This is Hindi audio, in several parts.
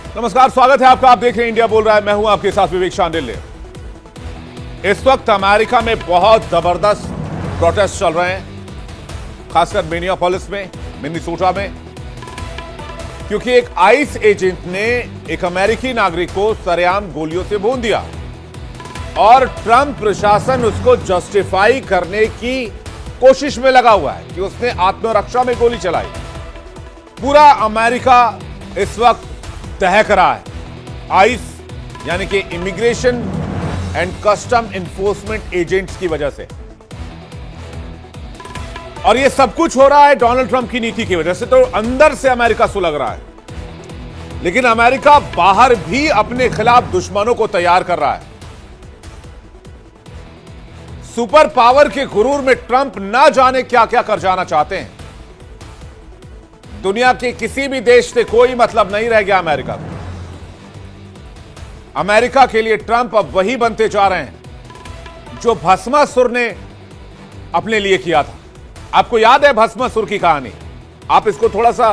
नमस्कार, स्वागत है आपका। आप देख रहे हैं इंडिया बोल रहा है। मैं हूं आपके साथ विवेक शांडिल्य। इस वक्त अमेरिका में बहुत जबरदस्त प्रोटेस्ट चल रहे हैं, खासकर मिनियापोलिस में, मिनीसोटा में, क्योंकि एक आइस एजेंट ने एक अमेरिकी नागरिक को सरेआम गोलियों से भून दिया और ट्रंप प्रशासन उसको जस्टिफाई करने की कोशिश में लगा हुआ है कि उसने आत्मरक्षा में गोली चलाई। पूरा अमेरिका इस वक्त दहक रहा है आइस यानी कि immigration and custom enforcement agents की वजह से, और यह सब कुछ हो रहा है डोनाल्ड ट्रंप की नीति की वजह से। तो अंदर से अमेरिका सुलग रहा है, लेकिन अमेरिका बाहर भी अपने खिलाफ दुश्मनों को तैयार कर रहा है। सुपर पावर के गुरूर में ट्रंप ना जाने क्या क्या कर जाना चाहते हैं। दुनिया के किसी भी देश से कोई मतलब नहीं रह गया अमेरिका को। अमेरिका के लिए ट्रंप अब वही बनते जा रहे हैं जो भस्मासुर ने अपने लिए किया था। आपको याद है भस्मासुर की कहानी? आप इसको थोड़ा सा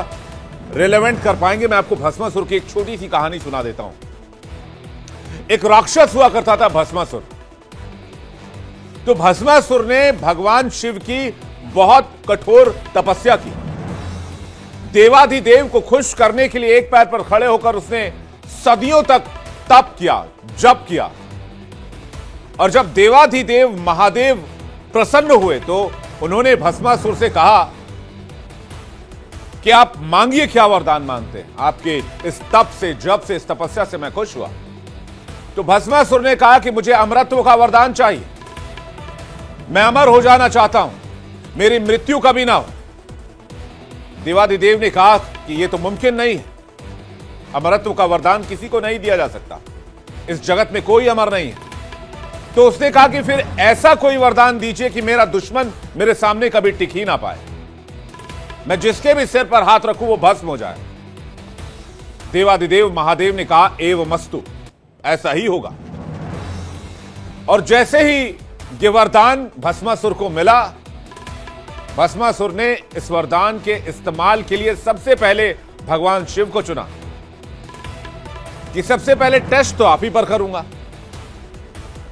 रिलेवेंट कर पाएंगे? मैं आपको भस्मासुर की एक छोटी सी कहानी सुना देता हूं। एक राक्षस हुआ करता था भस्मासुर। तो भस्मासुर ने भगवान शिव की बहुत कठोर तपस्या की। देवाधिदेव को खुश करने के लिए एक पैर पर खड़े होकर उसने सदियों तक तप किया, जप किया, और जब देवाधिदेव महादेव प्रसन्न हुए तो उन्होंने भस्मासुर से कहा कि आप मांगिए, क्या वरदान मांगते हैं? आपके इस तप से, जप से, इस तपस्या से मैं खुश हुआ। तो भस्मासुर ने कहा कि मुझे अमरत्व का वरदान चाहिए, मैं अमर हो जाना चाहता हूं, मेरी मृत्यु कभी ना हो। देवाधिदेव ने कहा कि यह तो मुमकिन नहीं है, अमरत्व का वरदान किसी को नहीं दिया जा सकता, इस जगत में कोई अमर नहीं है। तो उसने कहा कि फिर ऐसा कोई वरदान दीजिए कि मेरा दुश्मन मेरे सामने कभी टिक ही ना पाए, मैं जिसके भी सिर पर हाथ रखूं वो भस्म हो जाए। देवाधिदेव महादेव ने कहा एवमस्तु, ऐसा ही होगा। और जैसे ही यह वरदान भस्मासुर को मिला, भस्मासुर ने इस वरदान के इस्तेमाल के लिए सबसे पहले भगवान शिव को चुना कि सबसे पहले टेस्ट तो आप ही पर करूंगा।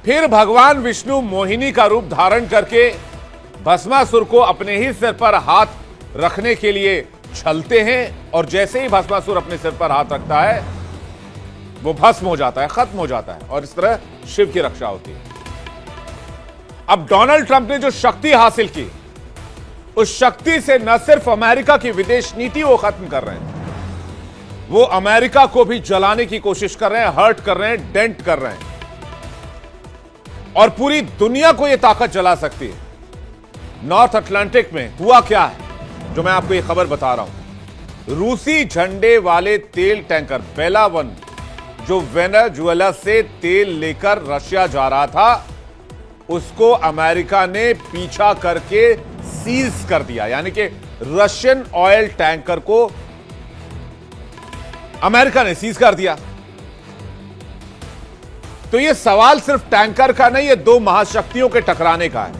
फिर भगवान विष्णु मोहिनी का रूप धारण करके भस्मासुर को अपने ही सिर पर हाथ रखने के लिए छलते हैं, और जैसे ही भस्मासुर अपने सिर पर हाथ रखता है वो भस्म हो जाता है, खत्म हो जाता है, और इस तरह शिव की रक्षा होती है। अब डोनाल्ड ट्रंप ने जो शक्ति हासिल की, उस शक्ति से न सिर्फ अमेरिका की विदेश नीति वो खत्म कर रहे हैं, वो अमेरिका को भी जलाने की कोशिश कर रहे हैं, हर्ट कर रहे हैं, डेंट कर रहे हैं, और पूरी दुनिया को ये ताकत जला सकती है। नॉर्थ अटलांटिक में हुआ क्या है जो मैं आपको ये खबर बता रहा हूं। रूसी झंडे वाले तेल टैंकर बेला 1 जो वेनेजुएला से तेल लेकर रशिया जा रहा था, उसको अमेरिका ने पीछा करके सीज कर दिया। यानी कि रशियन ऑयल टैंकर को अमेरिका ने सीज कर दिया। तो यह सवाल सिर्फ टैंकर का नहीं, यह दो महाशक्तियों के टकराने का है,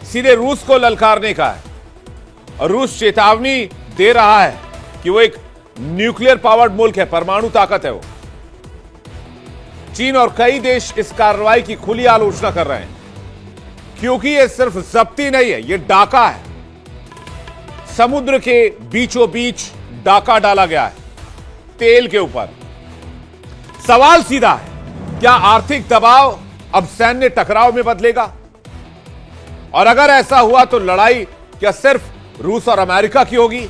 सीधे रूस को ललकारने का है। और रूस चेतावनी दे रहा है कि वो एक न्यूक्लियर पावर्ड मुल्क है, परमाणु ताकत है वो। चीन और कई देश इस कार्रवाई की खुली आलोचना कर रहे हैं, क्योंकि यह सिर्फ जब्ती नहीं है, यह डाका है। समुद्र के बीचों बीच डाका डाला गया है तेल के ऊपर। सवाल सीधा है, क्या आर्थिक दबाव अब सैन्य टकराव में बदलेगा? और अगर ऐसा हुआ तो लड़ाई क्या सिर्फ रूस और अमेरिका की होगी?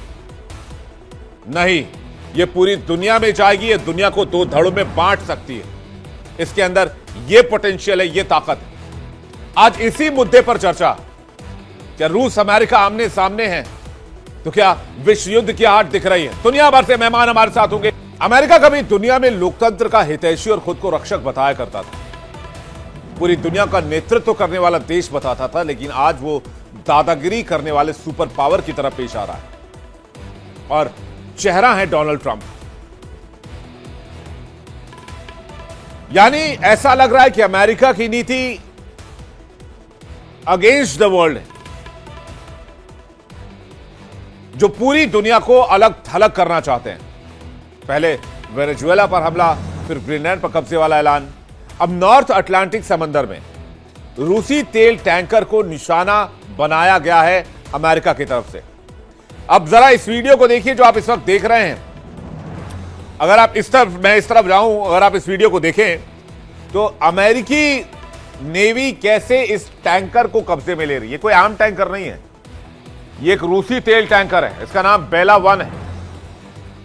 नहीं, यह पूरी दुनिया में जाएगी। यह दुनिया को दो धड़ों में बांट सकती है। इसके अंदर यह पोटेंशियल है, यह ताकत है। आज इसी मुद्दे पर चर्चा, क्या रूस अमेरिका आमने सामने हैं तो क्या विश्व युद्ध की आहट दिख रही है? दुनिया भर से मेहमान हमारे साथ होंगे। अमेरिका कभी दुनिया में लोकतंत्र का हितैषी और खुद को रक्षक बताया करता था, पूरी दुनिया का नेतृत्व करने वाला देश बताता था, लेकिन आज वो दादागिरी करने वाले सुपर पावर की तरफ पेश आ रहा है, और चेहरा है डोनाल्ड ट्रंप। यानी ऐसा लग रहा है कि अमेरिका की नीति अगेंस्ट द वर्ल्ड है, जो पूरी दुनिया को अलग थलग करना चाहते हैं। पहले वेनेजुएला पर हमला, फिर ग्रीनलैंड पर कब्जे वाला ऐलान। अब नॉर्थ अटलांटिक समंदर में रूसी तेल टैंकर को निशाना बनाया गया है अमेरिका की तरफ से। अब जरा इस वीडियो को देखिए जो आप इस वक्त देख रहे हैं। अगर आप इस तरफ, मैं इस तरफ जाऊं, अगर आप इस वीडियो को देखें तो अमेरिकी नेवी कैसे इस टैंकर को कब्जे में ले रही है। कोई आम टैंकर नहीं है, ये एक रूसी तेल टैंकर है, इसका नाम बेला 1 है।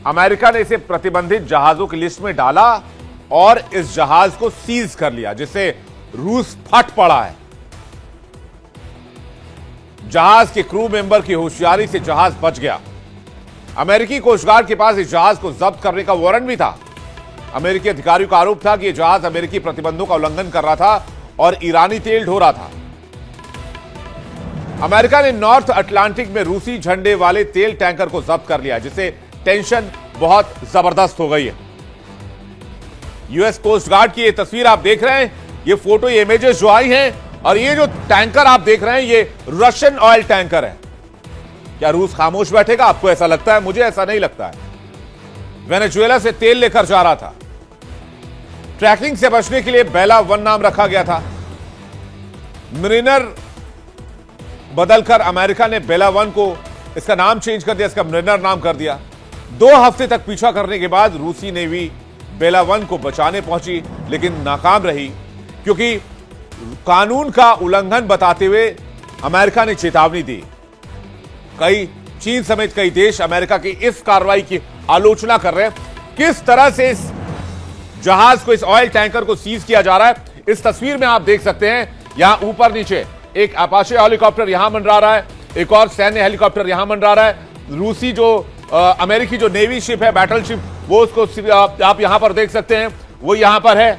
अमेरिका ने इसे प्रतिबंधित जहाजों की लिस्ट में डाला और इस जहाज को सीज कर लिया, जिससे रूस फट पड़ा है। जहाज के क्रू मेंबर की होशियारी से जहाज बच गया। अमेरिकी कोस्ट गार्ड के पास इस जहाज को जब्त करने का वारंट भी था। अमेरिकी अधिकारियों का आरोप था कि यह जहाज अमेरिकी प्रतिबंधों का उल्लंघन कर रहा था और ईरानी तेल ढो रहा था। अमेरिका ने नॉर्थ अटलांटिक में रूसी झंडे वाले तेल टैंकर को जब्त कर लिया, जिससे टेंशन बहुत जबरदस्त हो गई है। यूएस कोस्ट गार्ड की ये तस्वीर आप देख रहे हैं, ये फोटो, ये इमेजेस जो आई हैं, और ये जो टैंकर आप देख रहे हैं ये रशियन ऑयल टैंकर है। क्या रूस खामोश बैठेगा? आपको ऐसा लगता है? मुझे ऐसा नहीं लगता है। वेनेजुएला से तेल लेकर जा रहा था। ट्रैकिंग से बचने के लिए बेला 1 नाम रखा गया था। मरीनर बदलकर अमेरिका ने बेला 1 को इसका नाम चेंज कर दिया, इसका मरीनर नाम कर दिया। 2 हफ्ते तक पीछा करने के बाद रूसी नेवी बेला 1 को बचाने पहुंची, लेकिन नाकाम रही, क्योंकि कानून का उल्लंघन बताते हुए अमेरिका ने चेतावनी दी। चीन समेत कई देश अमेरिका की इस कार्रवाई की आलोचना कर रहे हैं। किस तरह से इस जहाज को, इस ऑयल टैंकर को सीज किया जा रहा है, इस तस्वीर में आप देख सकते हैं। यहां ऊपर नीचे एक अपाचे हेलीकॉप्टर यहां मंडरा रहा है, एक और सैन्य हेलीकॉप्टर यहां मंडरा रहा है। रूसी जो अमेरिकी जो नेवी शिप है, बैटल शिप, वो उसको आप यहां पर देख सकते हैं, वो यहां पर है।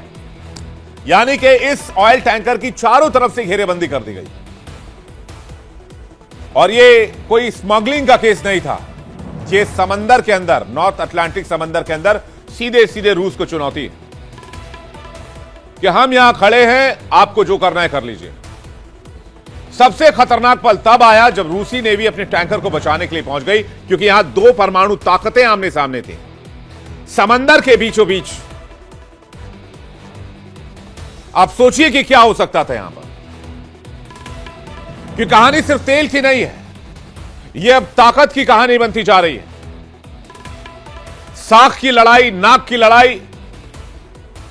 यानी कि इस ऑयल टैंकर की चारों तरफ से घेरेबंदी कर दी गई। और ये कोई स्मगलिंग का केस नहीं था, ये समंदर के अंदर, नॉर्थ अटलांटिक समंदर के अंदर सीधे सीधे रूस को चुनौती कि हम यहां खड़े हैं, आपको जो करना है कर लीजिए। सबसे खतरनाक पल तब आया जब रूसी नेवी अपने टैंकर को बचाने के लिए पहुंच गई, क्योंकि यहां 2 परमाणु ताकतें आमने सामने थी, समंदर के बीचों बीच। आप सोचिए कि क्या हो सकता था यहां पर, कि कहानी सिर्फ तेल की नहीं है, यह अब ताकत की कहानी बनती जा रही है। साख की लड़ाई, नाक की लड़ाई,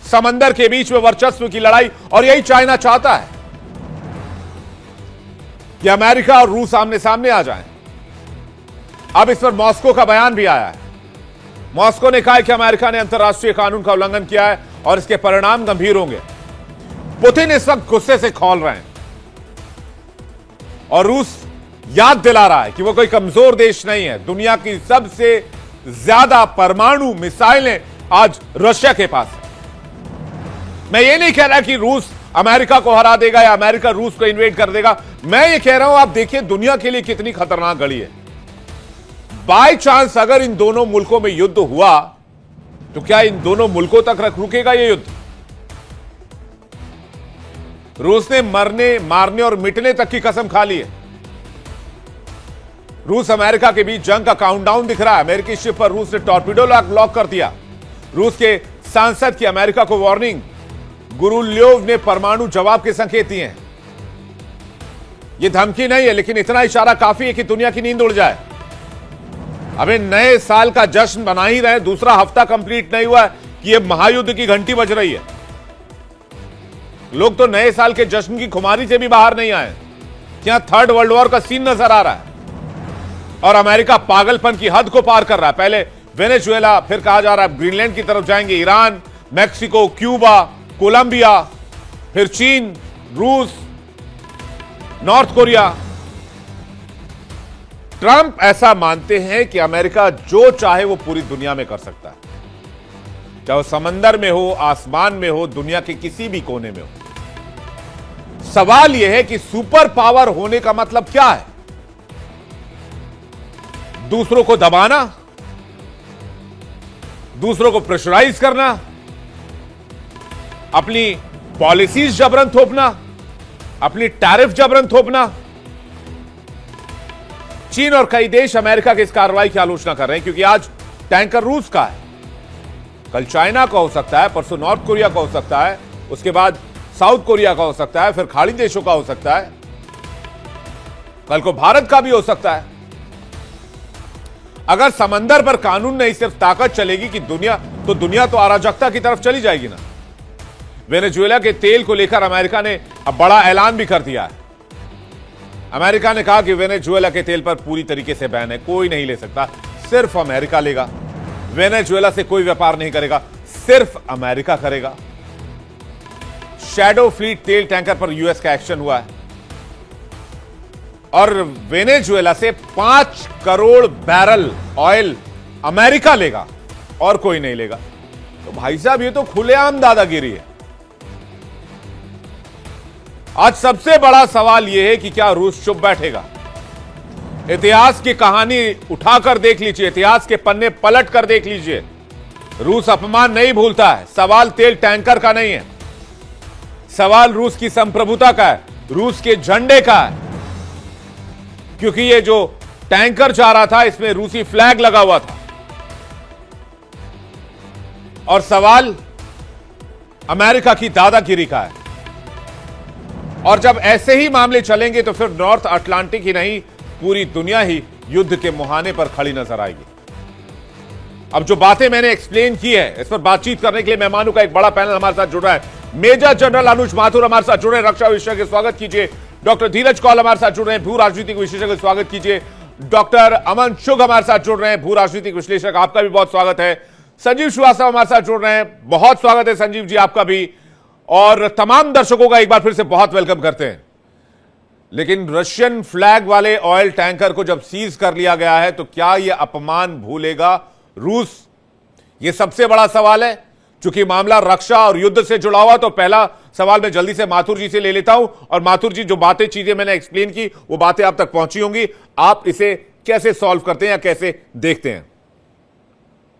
समंदर के बीच में वर्चस्व की लड़ाई। और यही चाइना चाहता है कि अमेरिका और रूस आमने सामने आ जाएं। अब इस पर मॉस्को का बयान भी आया है। मॉस्को ने कहा कि अमेरिका ने अंतर्राष्ट्रीय कानून का उल्लंघन किया है और इसके परिणाम गंभीर होंगे। पुतिन इस वक्त गुस्से से खौल रहे हैं और रूस याद दिला रहा है कि वो कोई कमजोर देश नहीं है। दुनिया की सबसे ज्यादा परमाणु मिसाइलें आज रशिया के पास है। मैं ये नहीं कह रहा कि रूस अमेरिका को हरा देगा या अमेरिका रूस को इन्वेड कर देगा। मैं ये कह रहा हूं, आप देखिए दुनिया के लिए कितनी खतरनाक घड़ी है। बाय चांस अगर इन दोनों मुल्कों में युद्ध हुआ तो क्या इन दोनों मुल्कों तक रुकेगा ये युद्ध? रूस ने मरने, मारने और मिटने तक की कसम खा ली है। रूस अमेरिका के बीच जंग का काउंटडाउन दिख रहा है। अमेरिकी शिप पर रूस ने टॉर्पीडो लॉक कर दिया। रूस के सांसद की अमेरिका को वार्निंग। गुरुल्योव ने परमाणु जवाब के संकेत दिए हैं। यह धमकी नहीं है, लेकिन इतना इशारा काफी है कि दुनिया की नींद उड़ जाए। अबे नए साल का जश्न बना ही रहे, दूसरा हफ्ता कंप्लीट नहीं हुआ कि यह महायुद्ध की घंटी बज रही है। लोग तो नए साल के जश्न की खुमारी से भी बाहर नहीं आए। क्या 3rd वर्ल्ड वॉर का सीन नजर आ रहा है और अमेरिका पागलपन की हद को पार कर रहा है। पहले वेनेजुएला, फिर कहा जा रहा है ग्रीनलैंड की तरफ जाएंगे, ईरान, मैक्सिको, क्यूबा, कोलंबिया, फिर चीन, रूस, नॉर्थ कोरिया। ट्रंप ऐसा मानते हैं कि अमेरिका जो चाहे वो पूरी दुनिया में कर सकता है, चाहे वो समंदर में हो, आसमान में हो, दुनिया के किसी भी कोने में हो। सवाल यह है कि सुपर पावर होने का मतलब क्या है? दूसरों को दबाना, दूसरों को प्रेशराइज करना, अपनी पॉलिसीज जबरन थोपना, अपनी टैरिफ जबरन थोपना। चीन और कई देश अमेरिका की इस कार्रवाई की आलोचना कर रहे हैं, क्योंकि आज टैंकर रूस का है। कल चाइना का हो सकता है, परसों नॉर्थ कोरिया का हो सकता है, उसके बाद साउथ कोरिया का हो सकता है, फिर खाड़ी देशों का हो सकता है, कल को भारत का भी हो सकता है। अगर समंदर पर कानून नहीं, सिर्फ ताकत चलेगी कि दुनिया तो अराजकता की तरफ चली जाएगी ना। वेनेजुएला के तेल को लेकर अमेरिका ने अब बड़ा ऐलान भी कर दिया है। अमेरिका ने कहा कि वेनेजुएला के तेल पर पूरी तरीके से बैन है, कोई नहीं ले सकता, सिर्फ अमेरिका लेगा। वेनेजुएला से कोई व्यापार नहीं करेगा, सिर्फ अमेरिका करेगा। शैडो फ्लीट तेल टैंकर पर यूएस का एक्शन हुआ है और वेनेजुएला से 5 करोड़ बैरल ऑयल अमेरिका लेगा और कोई नहीं लेगा। तो भाई साहब, ये तो खुलेआम दादागिरी है। आज सबसे बड़ा सवाल यह है कि क्या रूस चुप बैठेगा? इतिहास की कहानी उठाकर देख लीजिए, इतिहास के पन्ने पलट कर देख लीजिए। रूस अपमान नहीं भूलता है। सवाल तेल टैंकर का नहीं है, सवाल रूस की संप्रभुता का है, रूस के झंडे का है। क्योंकि ये जो टैंकर जा रहा था, इसमें रूसी फ्लैग लगा हुआ था। और सवाल अमेरिका की दादागिरी का है। और जब ऐसे ही मामले चलेंगे तो फिर नॉर्थ अटलांटिक ही नहीं, पूरी दुनिया ही युद्ध के मुहाने पर खड़ी नजर आएगी। अब जो बातें मैंने एक्सप्लेन की है, इस पर बातचीत करने के लिए मेहमानों का एक बड़ा पैनल हमारे साथ जुड़ रहा है। मेजर जनरल अनुज माथुर हमारे साथ जुड़ रहे हैं, रक्षा विशेषज्ञ, स्वागत कीजिए। डॉक्टर धीरज कौल हमारे साथ जुड़ रहे हैं, भू राजनीतिक विशेषज्ञ, स्वागत कीजिए। डॉक्टर अमन शुग हमारे साथ जुड़ रहे हैं, भू राजनीतिक विश्लेषक, आपका भी बहुत स्वागत है। संजीव श्रीवास्तव हमारे साथ जुड़ रहे हैं, बहुत स्वागत है संजीव जी, आपका भी। और तमाम दर्शकों का एक बार फिर से बहुत वेलकम करते हैं। लेकिन रशियन फ्लैग वाले ऑयल टैंकर को जब सीज कर लिया गया है, तो क्या यह अपमान भूलेगा रूस? यह सबसे बड़ा सवाल है। चूंकि मामला रक्षा और युद्ध से जुड़ा हुआ, तो पहला सवाल मैं जल्दी से माथुर जी से ले लेता हूं। और माथुर जी, जो बातें चीजें मैंने एक्सप्लेन की, वो बातें आप तक पहुंची होंगी, आप इसे कैसे सॉल्व करते हैं या कैसे देखते हैं?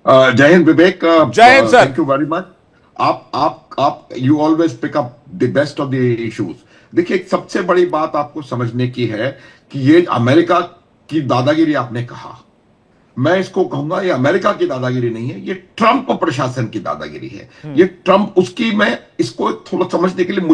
जय हिंद विवेक। जय हिंद sir. Thank you very much. आप you always pick up the best of the issues. देखिए, सबसे बड़ी बात आपको समझने की है कि ये अमेरिका की दादागिरी आपने कहा, मैं इसको कहूंगा ये अमेरिका की दादागिरी नहीं है, ये ट्रंप प्रशासन की दादागिरी है। ये ट्रंप, उसकी मैं इसको थोड़ा समझने के लिए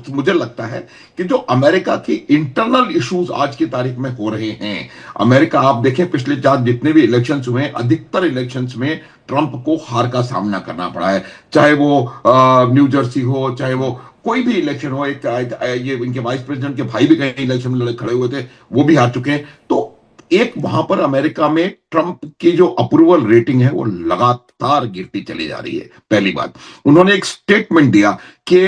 मुझे लगता है कि जो अमेरिका की इंटरनल इश्यूज आज की तारीख में हो रहे हैं, अमेरिका, आप देखें पिछले 4 जितने भी इलेक्शंस हुए, अधिकतर इलेक्शंस में ट्रंप को हार का सामना करना पड़ा है। चाहे वो न्यू जर्सी हो, चाहे वो कोई भी इलेक्शन हो। ये इनके वाइस प्रेसिडेंट के भाई भी कहीं इलेक्शन में खड़े हुए थे, वो भी हार चुके हैं। तो एक वहां पर अमेरिका में ट्रंप की जो अप्रूवल रेटिंग है वो लगातार गिरती चली जा रही है। पहली बात, उन्होंने एक स्टेटमेंट दिया कि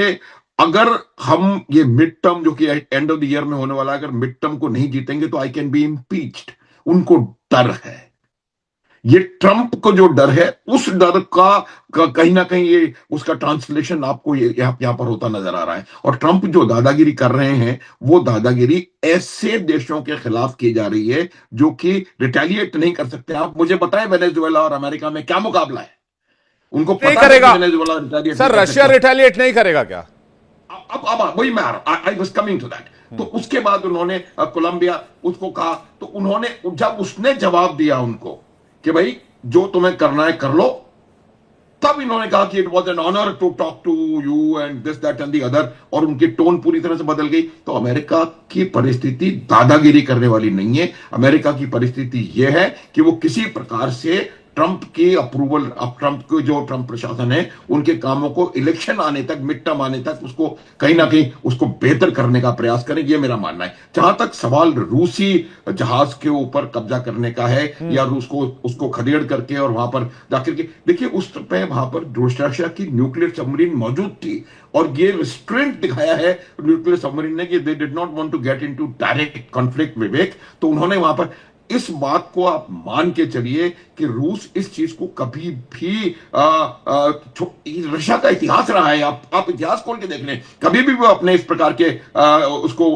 अगर हम ये मिड टर्म, जो कि एंड ऑफ द ईयर में होने वाला है, अगर मिड टर्म को नहीं जीतेंगे तो आई कैन बी इम्पीच्ड। उनको डर है, ये ट्रंप को जो डर है, उस डर का कहीं ना कहीं ये उसका ट्रांसलेशन आपको यहां पर होता नजर आ रहा है। और ट्रंप जो दादागिरी कर रहे हैं, वो दादागिरी ऐसे देशों के खिलाफ की जा रही है जो कि रिटेलिएट नहीं कर सकते। आप मुझे बताएं, वेनेजुएला और अमेरिका में क्या मुकाबला है? उनको नहीं पता करेगा है Venezuela retaliate sir, Russia retaliate नहीं करेगा क्या? अब वही मैं I was coming to that. तो उसके बाद उन्होंने कोलंबिया उसको कहा, तो उन्होंने, जब उसने जवाब दिया उनको कि भाई जो तुम्हें करना है कर लो, तब इन्होंने कहा कि it was an honour to talk to you and this that and the other, और उनकी टोन पूरी तरह से बदल गई। तो अमेरिका की परिस्थिति दादागिरी करने वाली नहीं है। अमेरिका की परिस्थिति यह है कि वो किसी प्रकार से ट्रंप की अप्रूवल, अब ट्रंप के जो ट्रंप प्रशासन है, उनके कामों को इलेक्शन आने तक, मिड टर्म आने तक, उसको कहीं ना कहीं उसको बेहतर करने का प्रयास करें, ये मेरा मानना है। जहां तक सवाल रूसी जहाज के ऊपर कब्जा करने का है या रूस को उसको खदेड़ करके और वहां पर जाकर के, देखिए उस पे वहां पर रशिया की न्यूक्लियर सबमरीन मौजूद थी और ये रिस्ट्रेंट दिखाया है न्यूक्लियर सबमरीन ने कि they did not want to get into direct conflict Vivek. तो उन्होंने वहां पर, इस बात को आप मान के चलिए कि रूस इस चीज को कभी भी रशिया का इतिहास रहा है, आप इतिहास खोल के देख लें, कभी भी वो अपने इस प्रकार के उसको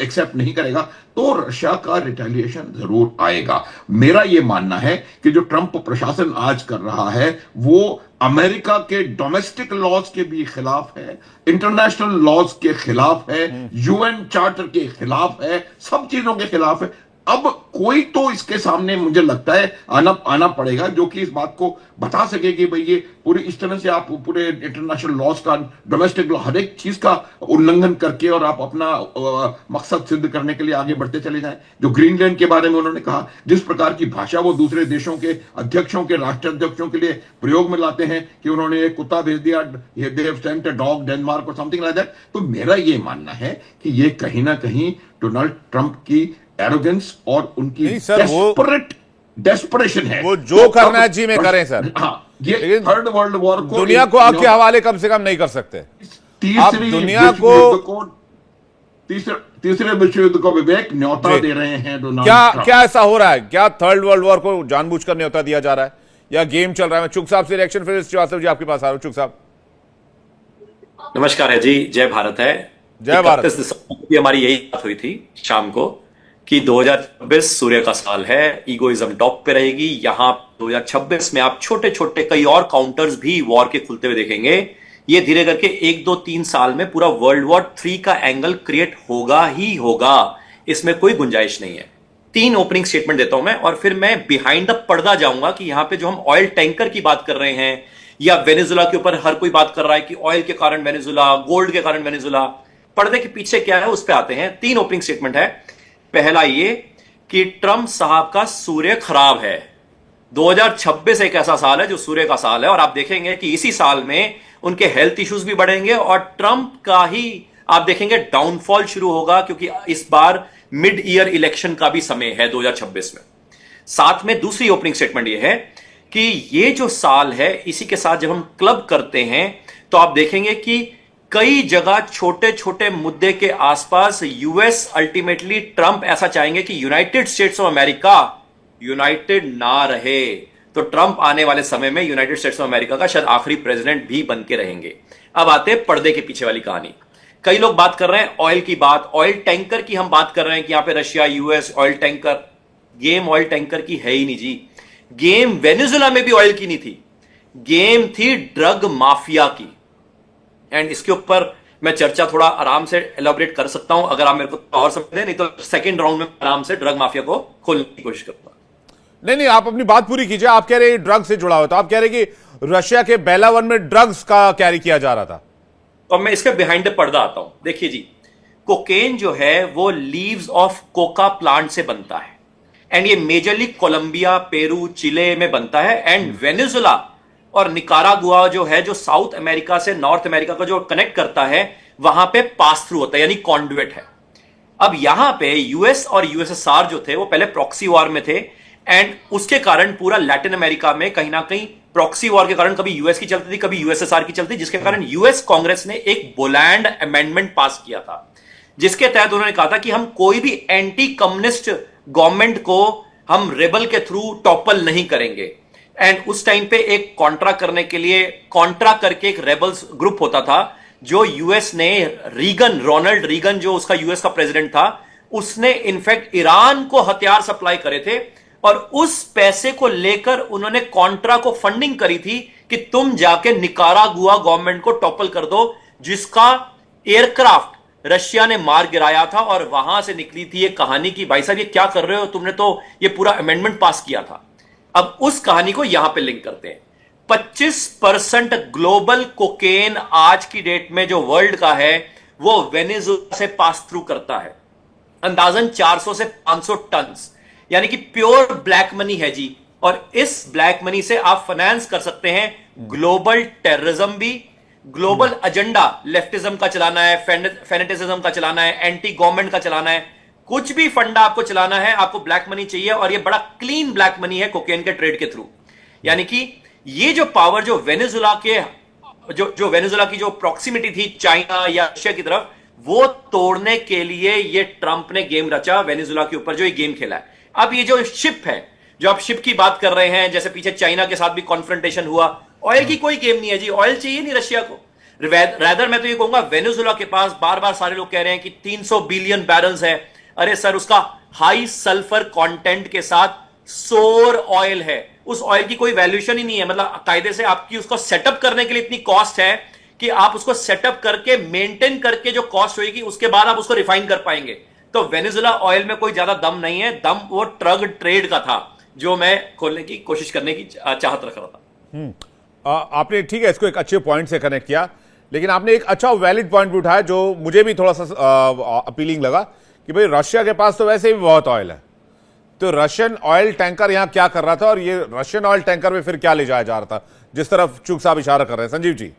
एक्सेप्ट नहीं करेगा। तो रशिया का रिटेलिएशन जरूर आएगा। मेरा यह मानना है कि जो ट्रंप प्रशासन आज कर रहा है वो अमेरिका के डोमेस्टिक लॉज के भी खिलाफ है, इंटरनेशनल लॉज के खिलाफ है, यूएन चार्टर के खिलाफ है, सब चीजों के खिलाफ है। अब कोई तो इसके सामने मुझे लगता है आना आना पड़ेगा जो कि इस बात को बता सके कि भाई ये पूरी इस तरह से आप पूरे इंटरनेशनल लॉज का, डोमेस्टिक लॉ, हर एक चीज का उल्लंघन करके और आप अपना मकसद सिद्ध करने के लिए आगे बढ़ते चले जाएं। जो ग्रीनलैंड के बारे में उन्होंने कहा, जिस प्रकार की भाषा वो दूसरे देशों के अध्यक्षों के, राष्ट्राध्यक्षों के लिए प्रयोग में लाते हैं कि उन्होंने एक कुत्ता भेज दिया, they have sent a dog Denmark और समथिंग लाइक दैट। तो मेरा ये मानना है कि ये कहीं ना कहीं डोनाल्ड ट्रंप की एरोगेंस और उनकी नहीं सर, डेस्परेशन है। वो जो करना है जी में करें सर। हाँ, ये थर्ड वर्ल्ड वॉर को दुनिया को आपके हवाले कम से कम नहीं कर सकते। आप दुनिया को तीसरे विश्व युद्ध को विवेक न्योता दे रहे हैं डोनाल्ड ट्रंप। क्या ऐसा हो रहा है? क्या थर्ड वर्ल्ड वॉर को जानबूझकर न्योता दिया जा रहा है या गेम चल रहा है? मैं चुग साहब से रिएक्शन, फिर श्रीवास्तव जी आपके पास आ रहा हूं। चुग साहब नमस्कार है जी, जय भारत है। जय भारत। 31 दिसंबर की हमारी यही बात हुई थी शाम को कि 2026 सूर्य का साल है, ईगोइज्म टॉप पे रहेगी। यहां 2026 में आप छोटे छोटे कई और काउंटर्स भी वॉर के खुलते हुए देखेंगे। ये धीरे करके 1-2-3 साल में पूरा वर्ल्ड वॉर 3 का एंगल क्रिएट होगा ही होगा, इसमें कोई गुंजाइश नहीं है। 3 ओपनिंग स्टेटमेंट देता हूं मैं और फिर मैं बिहाइंड द पर्दा जाऊंगा कि यहां पे जो हम ऑयल टैंकर की बात कर रहे हैं या वेनेजुला के ऊपर हर कोई बात कर रहा है कि ऑयल के कारण वेनेजुला, गोल्ड के कारण वेनेजुला, पर्दे के पीछे क्या है उस पर आते हैं। 3 ओपनिंग स्टेटमेंट है। पहला ये कि ट्रंप साहब का सूर्य खराब है। 2026 एक ऐसा साल है जो सूर्य का साल है और आप देखेंगे कि इसी साल में उनके हेल्थ इश्यूज भी बढ़ेंगे और ट्रंप का ही आप देखेंगे डाउनफॉल शुरू होगा, क्योंकि इस बार मिड ईयर इलेक्शन का भी समय है 2026 में। साथ में दूसरी ओपनिंग स्टेटमेंट यह है कि ये जो साल है इसी के साथ जब हम क्लब करते हैं तो आप देखेंगे कि कई जगह छोटे छोटे मुद्दे के आसपास यूएस अल्टीमेटली ट्रंप ऐसा चाहेंगे कि United states of America United ना रहे। तो ट्रंप आने वाले समय में यूनाइटेड स्टेट्स ऑफ अमेरिका का शायद आखिरी प्रेसिडेंट भी बन के रहेंगे। अब आते हैं पर्दे के पीछे वाली कहानी। कई लोग बात कर रहे हैं ऑयल की बात, ऑयल टैंकर की हम बात कर रहे हैं कि यहां पे Russia US oil tanker. Game oil tanker की है ही नहीं जी। गेम वेनेजुला में भी ऑयल की नहीं थी, गेम थी ड्रग माफिया की। एंड इसके ऊपर मैं चर्चा थोड़ा आराम से एलॉबरेट कर सकता हूं अगर आप मेरे को और समय दें, नहीं तो सेकंड राउंड में आराम से ड्रग माफिया को खोलने की कोशिश करूंगा। नहीं, आप अपनी बात पूरी कीजिए। आप कह रहे हैं ड्रग्स से जुड़ा हुआ था, आप कह रहे हैं कि रशिया के बेलावन में ड्रग्स का कैरी किया जा रहा था। तो मैं इसके बिहाइंड द पर्दा आता हूं। देखिए जी, कोकेन जो है वो लीव्स ऑफ कोका प्लांट से बनता है एंड ये मेजरली कोलंबिया, पेरू, चिले में बनता है एंड वेनेजुला और निकारागुआ जो है, जो साउथ अमेरिका से नॉर्थ अमेरिका को जो कनेक्ट करता है, वहां पे पास थ्रू होता है, यानी कॉन्डुइट है। अब यहां पे यूएस और यूएसएसआर जो थे वो पहले प्रॉक्सी वॉर में थे एंड उसके कारण पूरा लैटिन अमेरिका में कहीं ना कहीं प्रॉक्सी वॉर के कारण कभी यूएस की चलती थी, कभी यूएसएसआर की चलती, जिसके कारण यूएस कांग्रेस ने एक बोलैंड अमेंडमेंट पास किया था, जिसके तहत उन्होंने कहा था कि हम कोई भी एंटी कम्युनिस्ट गवर्नमेंट को हम रेबल के थ्रू टॉपल नहीं करेंगे। एंड उस टाइम पे एक कॉन्ट्रा करने के लिए, कॉन्ट्रा करके एक रेबल्स ग्रुप होता था जो यूएस ने, रीगन, रोनाल्ड रीगन जो उसका यूएस का प्रेसिडेंट था, उसने इनफैक्ट ईरान को हथियार सप्लाई करे थे और उस पैसे को लेकर उन्होंने कॉन्ट्रा को फंडिंग करी थी कि तुम जाके निकारागुआ गवर्नमेंट को टॉपल कर दो, जिसका एयरक्राफ्ट रशिया ने मार गिराया था। और वहां से निकली थी ये कहानी कि भाई साहब ये क्या कर रहे हो, तुमने तो ये पूरा अमेंडमेंट पास किया था। अब उस कहानी को यहां पे लिंक करते हैं। 25% ग्लोबल कोकेन आज की डेट में जो वर्ल्ड का है वो वेनेजुएला से पास थ्रू करता है, अंदाजन 400 से 500 टन, यानी कि प्योर ब्लैक मनी है जी। और इस ब्लैक मनी से आप फाइनेंस कर सकते हैं ग्लोबल टेररिज्म भी, ग्लोबल एजेंडा लेफ्टिज्म का चलाना है, फेनेटिज्म का चलाना है, एंटी गवर्नमेंट का चलाना है, कुछ भी फंडा आपको चलाना है, आपको ब्लैक मनी चाहिए। और ये बड़ा क्लीन ब्लैक मनी है कोकेन के ट्रेड के थ्रू। यानी कि ये जो पावर जो वेनेजुला के जो वेनेजुला की जो प्रॉक्सिमिटी थी चाइना या रशिया की तरफ, वो तोड़ने के लिए ये ट्रंप ने गेम रचा वेनेजुला के ऊपर, जो ये गेम खेला है। अब ये जो शिप है, जो आप शिप की बात कर रहे हैं, जैसे पीछे चाइना के साथ भी कॉन्फ्रंटेशन हुआ, ऑयल की कोई गेम नहीं है जी, ऑयल चाहिए नहीं रशिया को। रैदर मैं तो ये कहूंगा वेनेजुला के पास बार बार सारे लोग कह रहे हैं कि 300 बिलियन बैरल्स है। अरे सर, उसका हाई सल्फर कंटेंट के साथ सोर ऑयल है, उस ऑयल की कोई वैल्यूएशन ही नहीं है। मतलब कायदे से आपकी उसको सेटअप करने के लिए इतनी कॉस्ट है कि आप उसको सेटअप करके मेंटेन करके जो कॉस्ट होगी उसके बाद आप उसको रिफाइन कर पाएंगे। तो वेनेजुला ऑयल में कोई ज्यादा दम नहीं है, दम वो ट्रग ट्रेड का था जो मैं खोलने की कोशिश करने की चाहत रख रहा था। आपने ठीक है इसको एक अच्छे पॉइंट से कनेक्ट किया, लेकिन आपने एक अच्छा वैलिड पॉइंट भी उठाया जो मुझे भी थोड़ा सा अपीलिंग लगा कि भाई रशिया के पास तो वैसे भी बहुत ऑयल है, तो रशियन ऑयल टैंकर यहां क्या कर रहा था और ये रशियन ऑयल टैंकर में फिर क्या ले जाया जा रहा था, जिस तरफ चूक साहब इशारा कर रहे हैं। संजीव जी।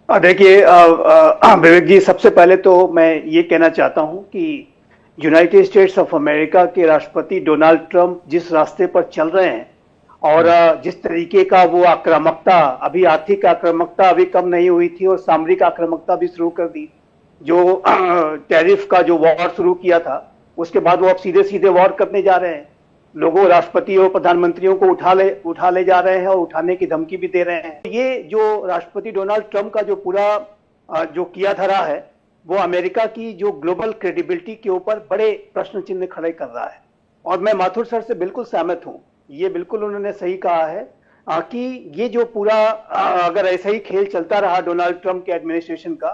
देखिए विवेक जी, सबसे पहले तो मैं ये कहना चाहता हूं कि यूनाइटेड स्टेट्स ऑफ अमेरिका के राष्ट्रपति डोनाल्ड ट्रंप जिस रास्ते पर चल रहे हैं और जिस तरीके का वो आक्रामकता, अभी आर्थिक आक्रामकता अभी कम नहीं हुई थी और सामरिक आक्रामकता भी शुरू कर दी, जो टैरिफ का जो वॉर शुरू किया था उसके बाद वो अब सीधे सीधे वॉर करने जा रहे हैं, लोगों राष्ट्रपति और प्रधानमंत्रियों को उठा ले जा रहे हैं और उठाने की धमकी भी दे रहे हैं। ये जो राष्ट्रपति डोनाल्ड ट्रंप का जो पूरा जो किया धरा है वो अमेरिका की जो ग्लोबल क्रेडिबिलिटी के ऊपर बड़े प्रश्न चिन्ह खड़े कर रहा है। और मैं माथुर सर से बिल्कुल सहमत हूं, ये बिल्कुल उन्होंने सही कहा है कि ये जो पूरा अगर ऐसा ही खेल चलता रहा डोनाल्ड ट्रंप के एडमिनिस्ट्रेशन का,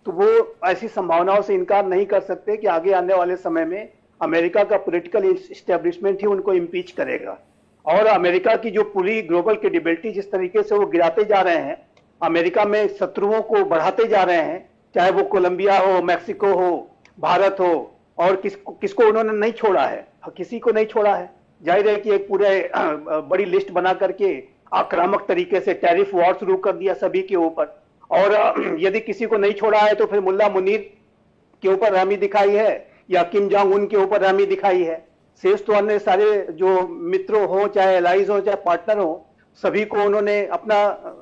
तो वो ऐसी संभावनाओं से इनकार नहीं कर सकते कि आगे आने वाले समय में अमेरिका का पॉलिटिकल इस्टेब्लिशमेंट ही उनको इम्पीच करेगा। और अमेरिका की जो पूरी ग्लोबल क्रेडिबिलिटी जिस तरीके से वो गिराते जा रहे हैं, अमेरिका में शत्रुओं को बढ़ाते जा रहे हैं, चाहे वो कोलंबिया हो, मैक्सिको हो, भारत हो, और किसको उन्होंने नहीं छोड़ा है, किसी को नहीं छोड़ा है। जाहिर है कि एक पूरे बड़ी लिस्ट बना करके आक्रामक तरीके से टैरिफ वॉर शुरू कर दिया सभी के ऊपर। और यदि किसी को नहीं छोड़ा है तो फिर मुल्ला मुनीर के ऊपर रहमी दिखाई है या किम जोंग उन के ऊपर रहमी दिखाई है। शेष तो अन्य सारे जो मित्रों हो, चाहे एलाइज हो, चाहे पार्टनर हो, सभी को उन्होंने अपना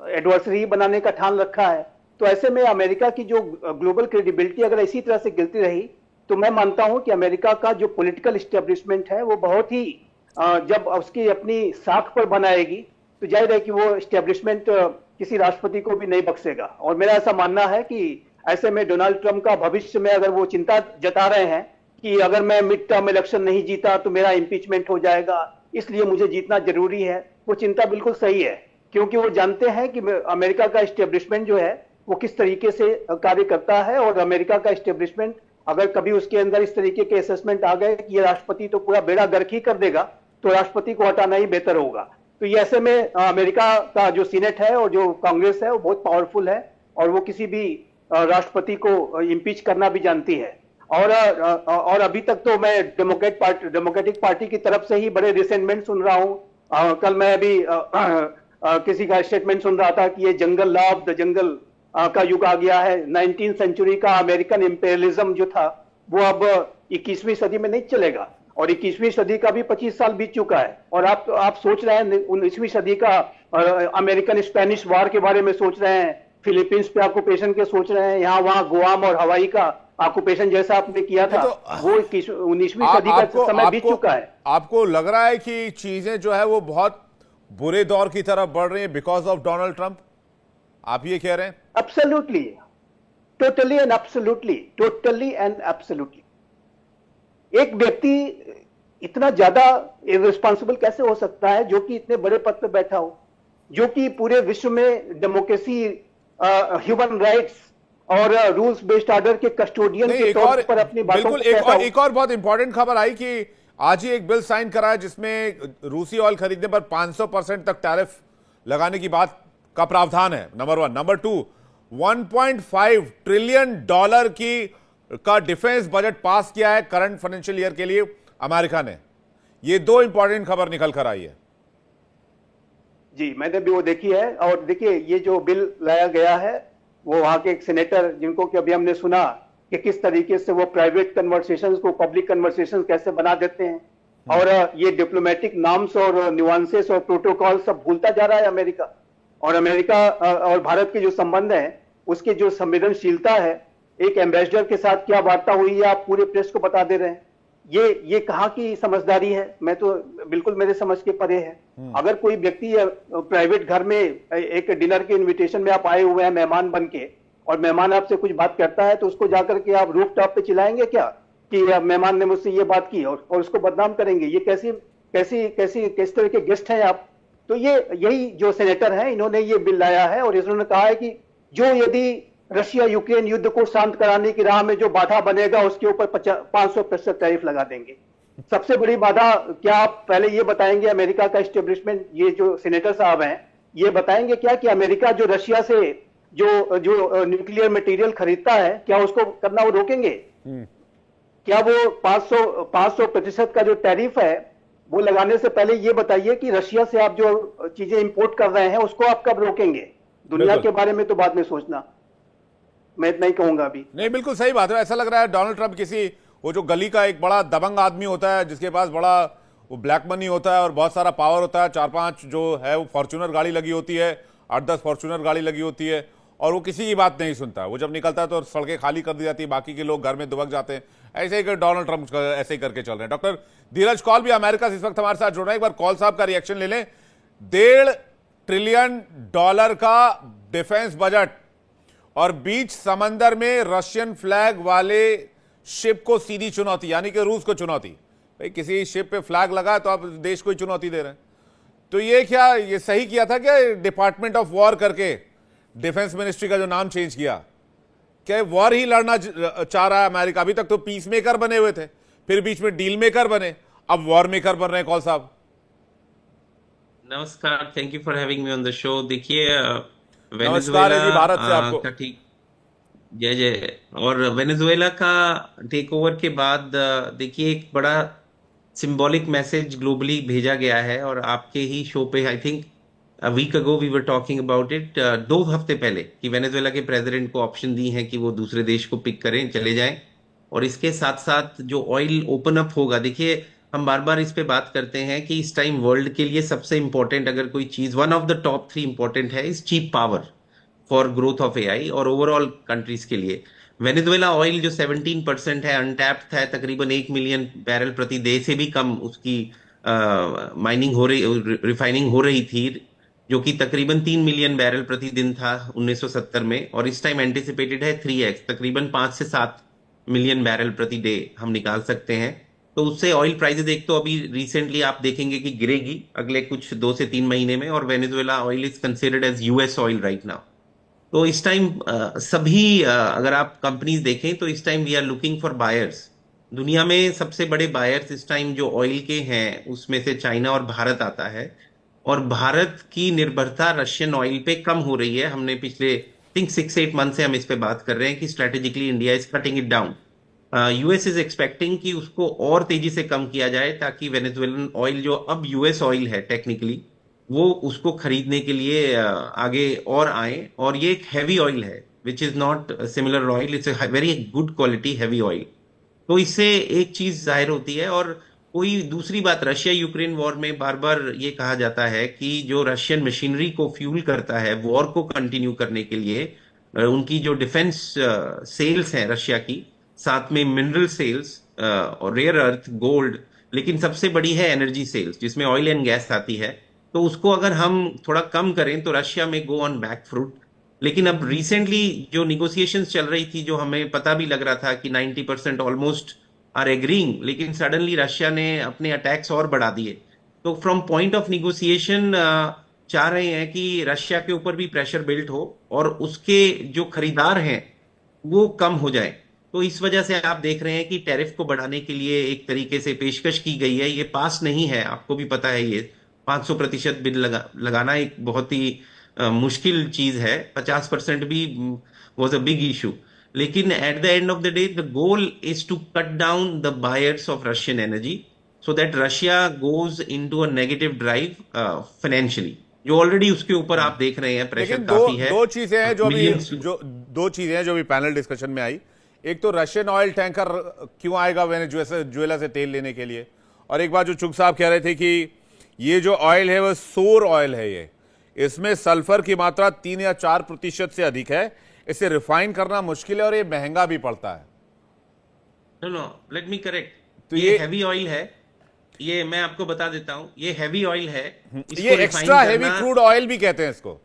एडवर्सरी बनाने का ठान रखा है। तो ऐसे में अमेरिका की जो ग्लोबल क्रेडिबिलिटी अगर इसी तरह से गिरती रही तो मैं मानता हूं कि अमेरिका का जो पॉलिटिकल इस्टेब्लिशमेंट है वो बहुत ही जब उसकी अपनी साख पर बनाएगी तो जाहिर है कि वो इस्टेब्लिशमेंट किसी राष्ट्रपति को भी नहीं बख्शेगा। और मेरा ऐसा मानना है कि ऐसे में डोनाल्ड ट्रंप का भविष्य में अगर वो चिंता जता रहे हैं कि अगर मैं मिड टर्म इलेक्शन नहीं जीता तो मेरा इम्पीचमेंट हो जाएगा, इसलिए मुझे जीतना जरूरी है, वो चिंता बिल्कुल सही है, क्योंकि वो जानते हैं कि अमेरिका का इस्टेब्लिशमेंट जो है वो किस तरीके से कार्य करता है। और अमेरिका का इस्टेब्लिशमेंट अगर कभी उसके अंदर इस तरीके के असेसमेंट आ गए कि ये राष्ट्रपति तो पूरा बेड़ा गर्क ही कर देगा, तो राष्ट्रपति को हटाना ही बेहतर होगा। तो ये ऐसे में अमेरिका का जो सीनेट है और जो कांग्रेस है वो बहुत पावरफुल है और वो किसी भी राष्ट्रपति को इम्पीच करना भी जानती है। और अभी तक तो मैं डेमोक्रेटिक पार्टी की तरफ से ही बड़े रिसेंटमेंट सुन रहा हूं। कल मैं अभी किसी का स्टेटमेंट सुन रहा था कि ये जंगल लॉ ऑफ द जंगल का युग आ गया है। 19वीं सेंचुरी का अमेरिकन इंपेरियलिज्म जो था वो अब 21वीं सदी में नहीं चलेगा, और 21वीं सदी का भी 25 साल बीत चुका है। और आप सोच रहे हैं 19वीं सदी का अमेरिकन स्पेनिश वॉर के बारे में सोच रहे हैं, फिलीपींस पे ऑक्यूपेशन के सोच रहे हैं, यहाँ वहां गुआम और हवाई का ऑक्यूपेशन जैसा आपने किया था, वो 19वीं सदी का समय बीत चुका है। आपको लग रहा है कि चीजें जो है वो बहुत बुरे दौर की तरफ बढ़ रही है बिकॉज ऑफ डोनाल्ड ट्रंप, आप ये कह रहे हैं? Absolutely, totally and absolutely. एक व्यक्ति इतना ज्यादा इररिस्पांसिबल कैसे हो सकता है जो कि इतने बड़े पद पर बैठा हो, जो कि पूरे विश्व में डेमोक्रेसी, ह्यूमन राइट्स और रूल्स बेस्ड ऑर्डर के कस्टोडियन के तौर पर अपनी बातों को एक और बहुत इंपॉर्टेंट खबर आई कि आज ही एक बिल साइन करा है जिसमें रूसी ऑयल खरीदने पर 500% तक टैरिफ लगाने की बात का प्रावधान है, नंबर 1। नंबर 2, $1.5 ट्रिलियन का डिफेंस बजट पास किया है करंट फाइनेंशियल ईयर के लिए अमेरिका ने। ये दो इंपॉर्टेंट खबर निकल कर आई है। जी, मैंने भी वो देखी है। और देखिए, ये जो बिल लाया गया है वो वहां के एक सेनेटर, जिनको कि अभी हमने सुना कि किस तरीके से वो प्राइवेट कन्वर्सेशंस को पब्लिक कन्वर्सेशंस कैसे बना देते हैं, और ये डिप्लोमेटिक नॉर्म्स और न्यूआंसेस और प्रोटोकॉल सब भूलता जा रहा है अमेरिका। और अमेरिका और भारत के जो संबंध है उसकी जो संवेदनशीलता है, एक एम्बेसडर के साथ क्या वार्ता हुई है आप पूरे प्रेस को बता दे रहे हैं, ये कहाँ की समझदारी है? मैं तो बिल्कुल मेरे समझ के परे है। अगर कोई व्यक्ति प्राइवेट घर में एक डिनर के इनविटेशन में आप आए हुए हैं मेहमान बन के, और मेहमान आपसे कुछ बात करता है तो उसको जाकर के आप रूफ टॉप पे चिल्लाएंगे क्या कि मेहमान ने मुझसे ये बात की, और उसको बदनाम करेंगे? ये किस तरह के गेस्ट हैं आप? तो यही जो सेनेटर हैं इन्होंने ये बिल लाया है, और इन्होंने कहा है कि जो यदि रशिया यूक्रेन युद्ध को शांत कराने की राह में जो बाधा बनेगा उसके ऊपर 500% टैरिफ लगा देंगे। सबसे बड़ी बाधा क्या, आप पहले ये बताएंगे अमेरिका का एस्टेब्लिशमेंट, ये जो सीनेटर साहब हैं, ये बताएंगे क्या कि अमेरिका जो रशिया से जो जो न्यूक्लियर मटेरियल खरीदता है, क्या उसको करना वो रोकेंगे? क्या वो 500% का जो टैरिफ है वो लगाने से पहले ये बताइए कि रशिया से आप जो चीजें इंपोर्ट कर रहे हैं उसको आप कब रोकेंगे? दुनिया बिल्कुल। के बारे में तो बाद में सोचना, मैं इतना ही कहूंगा अभी। नहीं, बिल्कुल सही बात है। ऐसा लग रहा है डोनाल्ड ट्रंप किसी वो जो गली का एक बड़ा दबंग आदमी होता है जिसके पास बड़ा वो ब्लैक मनी होता है और बहुत सारा पावर होता है, 4-5 जो है वो फॉर्च्यूनर गाड़ी लगी होती है, 8-10 फॉर्च्यूनर गाड़ी लगी होती है, और वो किसी की बात नहीं सुनता। वो जब निकलता है तो सड़कें खाली कर दी जाती है, बाकी के लोग घर में दुबक जाते हैं। ऐसे ही डोनाल्ड ट्रंप ऐसे ही करके चल रहे हैं। डॉक्टर धीरज कौल भी अमेरिका से इस वक्त हमारे साथ जुड़ रहे हैं। एक बार कौल साहब का रिएक्शन ले लें। $1.5 ट्रिलियन का डिफेंस बजट और बीच समंदर में रशियन फ्लैग वाले शिप को सीधी चुनौती, यानी कि रूस को चुनौती। भाई किसी शिप पे फ्लैग लगा तो आप देश को ही चुनौती दे रहे हैं। तो ये क्या, ये सही किया था क्या डिपार्टमेंट ऑफ वॉर करके डिफेंस मिनिस्ट्री का जो नाम चेंज किया? क्या वॉर ही लड़ना चाह रहा है अमेरिका? अभी तक तो पीस मेकर बने हुए थे, फिर बीच में डील मेकर बने, अब वॉर मेकर बन रहे हैं। कौल साहब नमस्कार, thank you for having me on the show. देखिए नमस्कार है जी भारत से आपको। का ठीक जय जय। और वेनेजुएला का टेक ओवर के बाद देखिए एक बड़ा सिंबॉलिक मैसेज ग्लोबली भेजा गया है, और आपके ही शो पे I think a week ago we were talking about it, 2 हफ्ते पहले, कि वेनेजुएला के प्रेसिडेंट को ऑप्शन दी है कि वो दूसरे देश को पिक करें, चले जाएं। और इसके साथ साथ जो ऑयल ओपन अप होगा, देखिए हम बार बार इस पे बात करते हैं कि इस टाइम वर्ल्ड के लिए सबसे इंपॉर्टेंट अगर कोई चीज, one of the top 3 important है is cheap power for growth of AI और ओवरऑल कंट्रीज के लिए। वेनेजुएला ऑयल जो 17% है, अनटैप्ड है, तकरीबन 1 मिलियन बैरल प्रति डे से भी कम उसकी माइनिंग हो रही, रिफाइनिंग हो रही थी, जो कि तकरीबन 3 मिलियन बैरल प्रति दिन था 1970 में, और इस टाइम एंटिसिपेटेड है 3x, तकरीबन 5 से 7 मिलियन बैरल प्रति डे हम निकाल सकते हैं। तो उससे ऑयल प्राइसेस एक तो अभी रिसेंटली आप देखेंगे कि गिरेगी अगले कुछ 2 से 3 महीने में, और Venezuela oil is considered as US oil right now. तो इस टाइम सभी अगर आप कंपनीज देखें तो इस time we are looking for buyers. दुनिया में सबसे बड़े बायर्स इस टाइम जो ऑयल के हैं उसमें से चाइना और भारत आता है, और भारत की निर्भरता रशियन ऑयल पे कम हो रही है। हमने पिछले थिंक 6-8 मंथ से हम इस पे बात कर रहे हैं कि strategically India is cutting it down. US is expecting कि उसको और तेजी से कम किया जाए, ताकि वेनेजुएलन ऑयल जो अब यूएस ऑयल है टेक्निकली, वो उसको खरीदने के लिए आगे और आए। और ये एक हैवी ऑयल है which is not similar oil, it's a very good quality heavy oil. तो इससे एक चीज जाहिर होती है। और कोई दूसरी बात, रशिया यूक्रेन वॉर में बार बार ये कहा जाता है कि जो रशियन मशीनरी को फ्यूल करता है वॉर को कंटिन्यू करने के लिए, उनकी जो डिफेंस सेल्स हैं रशिया की, साथ में मिनरल सेल्स और रेयर अर्थ, गोल्ड, लेकिन सबसे बड़ी है एनर्जी सेल्स जिसमें ऑयल एंड गैस आती है। तो उसको अगर हम थोड़ा कम करें तो रशिया में गो ऑन बैक फ्रूट। लेकिन अब रिसेंटली जो निगोसिएशंस चल रही थी, जो हमें पता भी लग रहा था कि 90% ऑलमोस्ट आर एग्रीइंग, लेकिन सडनली रशिया ने अपने अटैक्स और बढ़ा दिए। तो फ्रॉम पॉइंट ऑफ निगोसिएशन चाह रहे हैं कि रशिया के ऊपर भी प्रेशर बिल्ट हो और उसके जो खरीदार हैं वो कम हो जाए। तो इस वजह से आप देख रहे हैं कि टैरिफ को बढ़ाने के लिए एक तरीके से पेशकश की गई है। ये पास नहीं है, आपको भी पता है, ये 500% बिल लगाना एक बहुत ही मुश्किल चीज है। 50% भी वॉज अ बिग इशू। लेकिन at the end of the day the goal is to cut down the buyers of Russian energy so that Russia goes into a negative drive financially, जो ऑलरेडी उसके ऊपर आप देख रहे हैं प्रेशर काफी है। दो चीजें हैं जो भी पैनल डिस्कशन में आई। एक तो रशियन ऑयल टैंकर क्यों आएगा वेनेजुएला से तेल लेने के लिए, और एक बात जो चुग साहब कह रहे थे कि ये जो ऑयल है वो सोर ऑयल है, ये इसमें सल्फर की मात्रा 3 या 4% से अधिक है, इसे रिफाइन करना मुश्किल है और ये महंगा भी पड़ता है। नो लेट मी करेक्ट, तो ये हैवी ऑयल है, ये मैं आपको बता देता हूं, ये हैवी ऑयल है। ये एक्स्ट्रा हैवी क्रूड ऑयल भी कहते हैं इसको,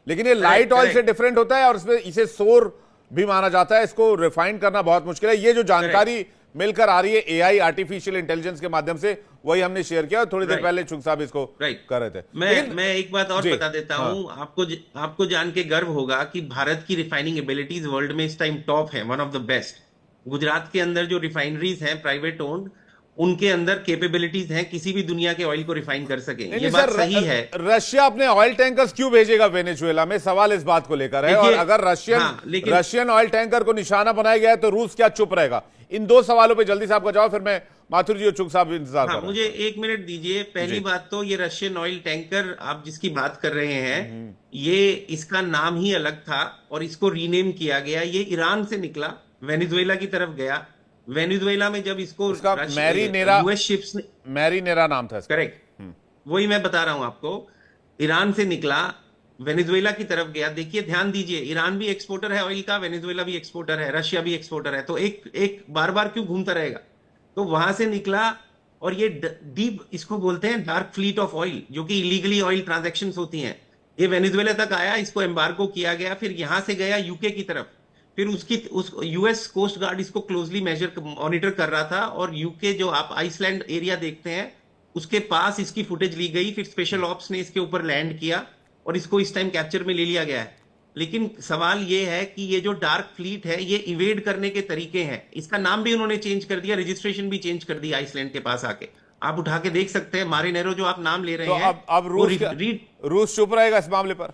लेकिन ये लाइट ऑयल से डिफरेंट होता है और इसमें इसे सोर भी माना जाता है। इसको रिफाइन करना बहुत मुश्किल है। ये जो जानकारी मिलकर आ रही है एआई, आर्टिफिशियल इंटेलिजेंस के माध्यम से, वही हमने शेयर किया और थोड़ी देर Right. पहले चुग साहब इसको Right. कर रहे थे। मैं एक बात और जी, बता देता हाँ। हूँ आपको जान के गर्व होगा कि भारत की रिफाइनिंग एबिलिटीज वर्ल्ड में इस टाइम टॉप है, one of the best. Gujarat के अंदर जो रिफाइनरीज हैं प्राइवेट ओन्ड, उनके अंदर कैपेबिलिटीज हैं किसी भी दुनिया के ऑयल को रिफाइन कर सके। नहीं, ये नहीं, बात सर, सही है। रशिया अपने ऑयल टैंकर्स क्यों भेजेगा वेनेजुएला में, सवाल इस बात को लेकर है। और देखिए, अगर हाँ, रशियन ऑयल टैंकर को निशाना बनाया गया है तो रूस क्या चुप रहेगा? इन दो सवालों पे जल्दी से आपका जवाब, फिर मैं माथुर जी और चुग साहब इंतजार कर हाँ, रहे मुझे 1 मिनट दीजिए। पहली जी। बात तो ये रशियन ऑयल टैंकर आप जिसकी बात कर रहे हैं, ये इसका नाम ही अलग था और इसको रीनेम किया गया। ये ईरान से निकला, वेनेजुएला की तरफ गया। वेनेजुएला में जब इसको उसका मैरीनेरा, यूएस शिप्स ने, मैरीनेरा नाम था इसका। करेक्ट, वही मैं बता रहा हूं आपको। ईरान से निकला, वेनेजुएला की तरफ गया। देखिए, ध्यान दीजिए, ईरान भी एक्सपोर्टर है ऑयल का, वेनेजुएला भी एक्सपोर्टर है, रशिया भी एक्सपोर्टर है, तो एक बार बार क्यों घूमता रहेगा? तो वहां से निकला और ये डीप, इसको बोलते हैं डार्क फ्लीट ऑफ ऑयल, जो कि इलीगली ऑयल ट्रांजैक्शन होती हैं। ये वेनेजुएला तक आया, इसको एम्बार्गो किया गया, फिर यहां से गया यूके की तरफ। फिर उस यूएस कोस्ट गार्ड इसको क्लोजली मॉनिटर कर रहा था, और यूके, जो आप आइसलैंड एरिया देखते हैं, उसके पास इसकी फुटेज ली गई। फिर स्पेशल ऑप्स ने इसके ऊपर लैंड किया और इसको इस टाइम कैप्चर में ले लिया गया है। लेकिन सवाल ये है कि ये जो डार्क फ्लीट है, ये इवेड करने के तरीके हैं। इसका नाम भी उन्होंने चेंज कर दिया, रजिस्ट्रेशन भी चेंज कर दिया आइसलैंड के पास आके। आप उठा के देख सकते हैं, मारिनेरो जो आप नाम ले रहे तो हैं, अब रूस चुप रहेगा इस मामले पर?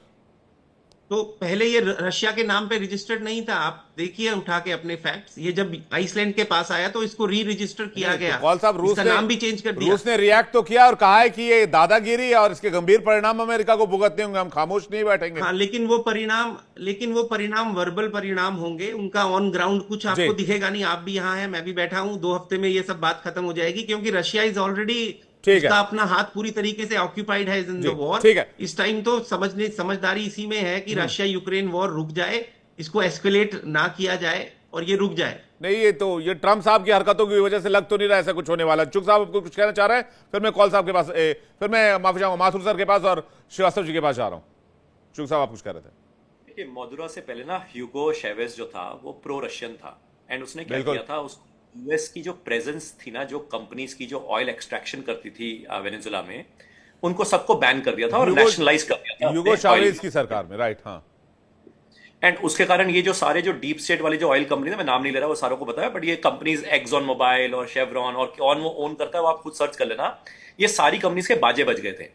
तो पहले ये रशिया के नाम पे रजिस्टर्ड नहीं था। आप देखिए उठा के अपने फैक्ट्स, ये जब आइसलैंड के पास आया तो इसको री रजिस्टर किया गया। कौल साहब, इसका नाम भी चेंज कर दिया। रूस ने रिएक्ट तो किया और कहा है कि ये दादागिरी है और इसके गंभीर परिणाम अमेरिका को भुगतने होंगे, हम खामोश नहीं बैठेंगे। हाँ, लेकिन वो परिणाम वर्बल परिणाम होंगे, उनका ऑन ग्राउंड कुछ आपको दिखेगा नहीं। आप भी यहाँ हैं, मैं भी बैठा हूँ, 2 हफ्ते में ये सब बात खत्म हो जाएगी, क्योंकि रशिया इज ऑलरेडी, उसका अपना हाथ पूरी तरीके से ऑक्यूपाइड है इन द वॉर। ठीक है, इस टाइम तो समझदारी इसी में है कि रशिया यूक्रेन वॉर रुक जाए, इसको एस्केलेट ना किया जाए और ये रुक जाए। नहीं, ये ट्रम्प साहब की हरकतों की वजह से लग तो नहीं रहा ऐसा कुछ होने वाला। चुग साहब आपको कुछ कहना चाह रहे हैं, फिर मैं कौल साहब के पास, फिर मैं माफी चाहूंगा माथुर सर के पास और श्रीवास्तव जी के पास जा रहा हूं। चुग साहब आप कुछ कह रहे थे? देखिए, मदुरा से पहले ना ह्यूगो शेवेज जो था वो प्रो रशियन था, एंड उसने क्या किया था, उस यूएस की जो प्रेजेंस थी ना, जो कंपनीज की जो ऑयल एक्सट्रैक्शन करती थी वेनेजुएला में, उनको सबको बैन कर दिया था और नेशनलाइज कर दिया था ह्यूगो चावेज की सरकार में, राइट? हाँ। एंड उसके कारण ये जो सारे जो डीप स्टेट वाली जो ऑयल कंपनी है, मैं नाम नहीं ले रहा, वो सारों को पता है, बट ये कंपनीज एक्सॉन मोबाइल और शेवरॉन और कौन वो ओन करता है वो आप खुद सर्च कर लेना, ये सारी कंपनीज के बाजे बज गए थे।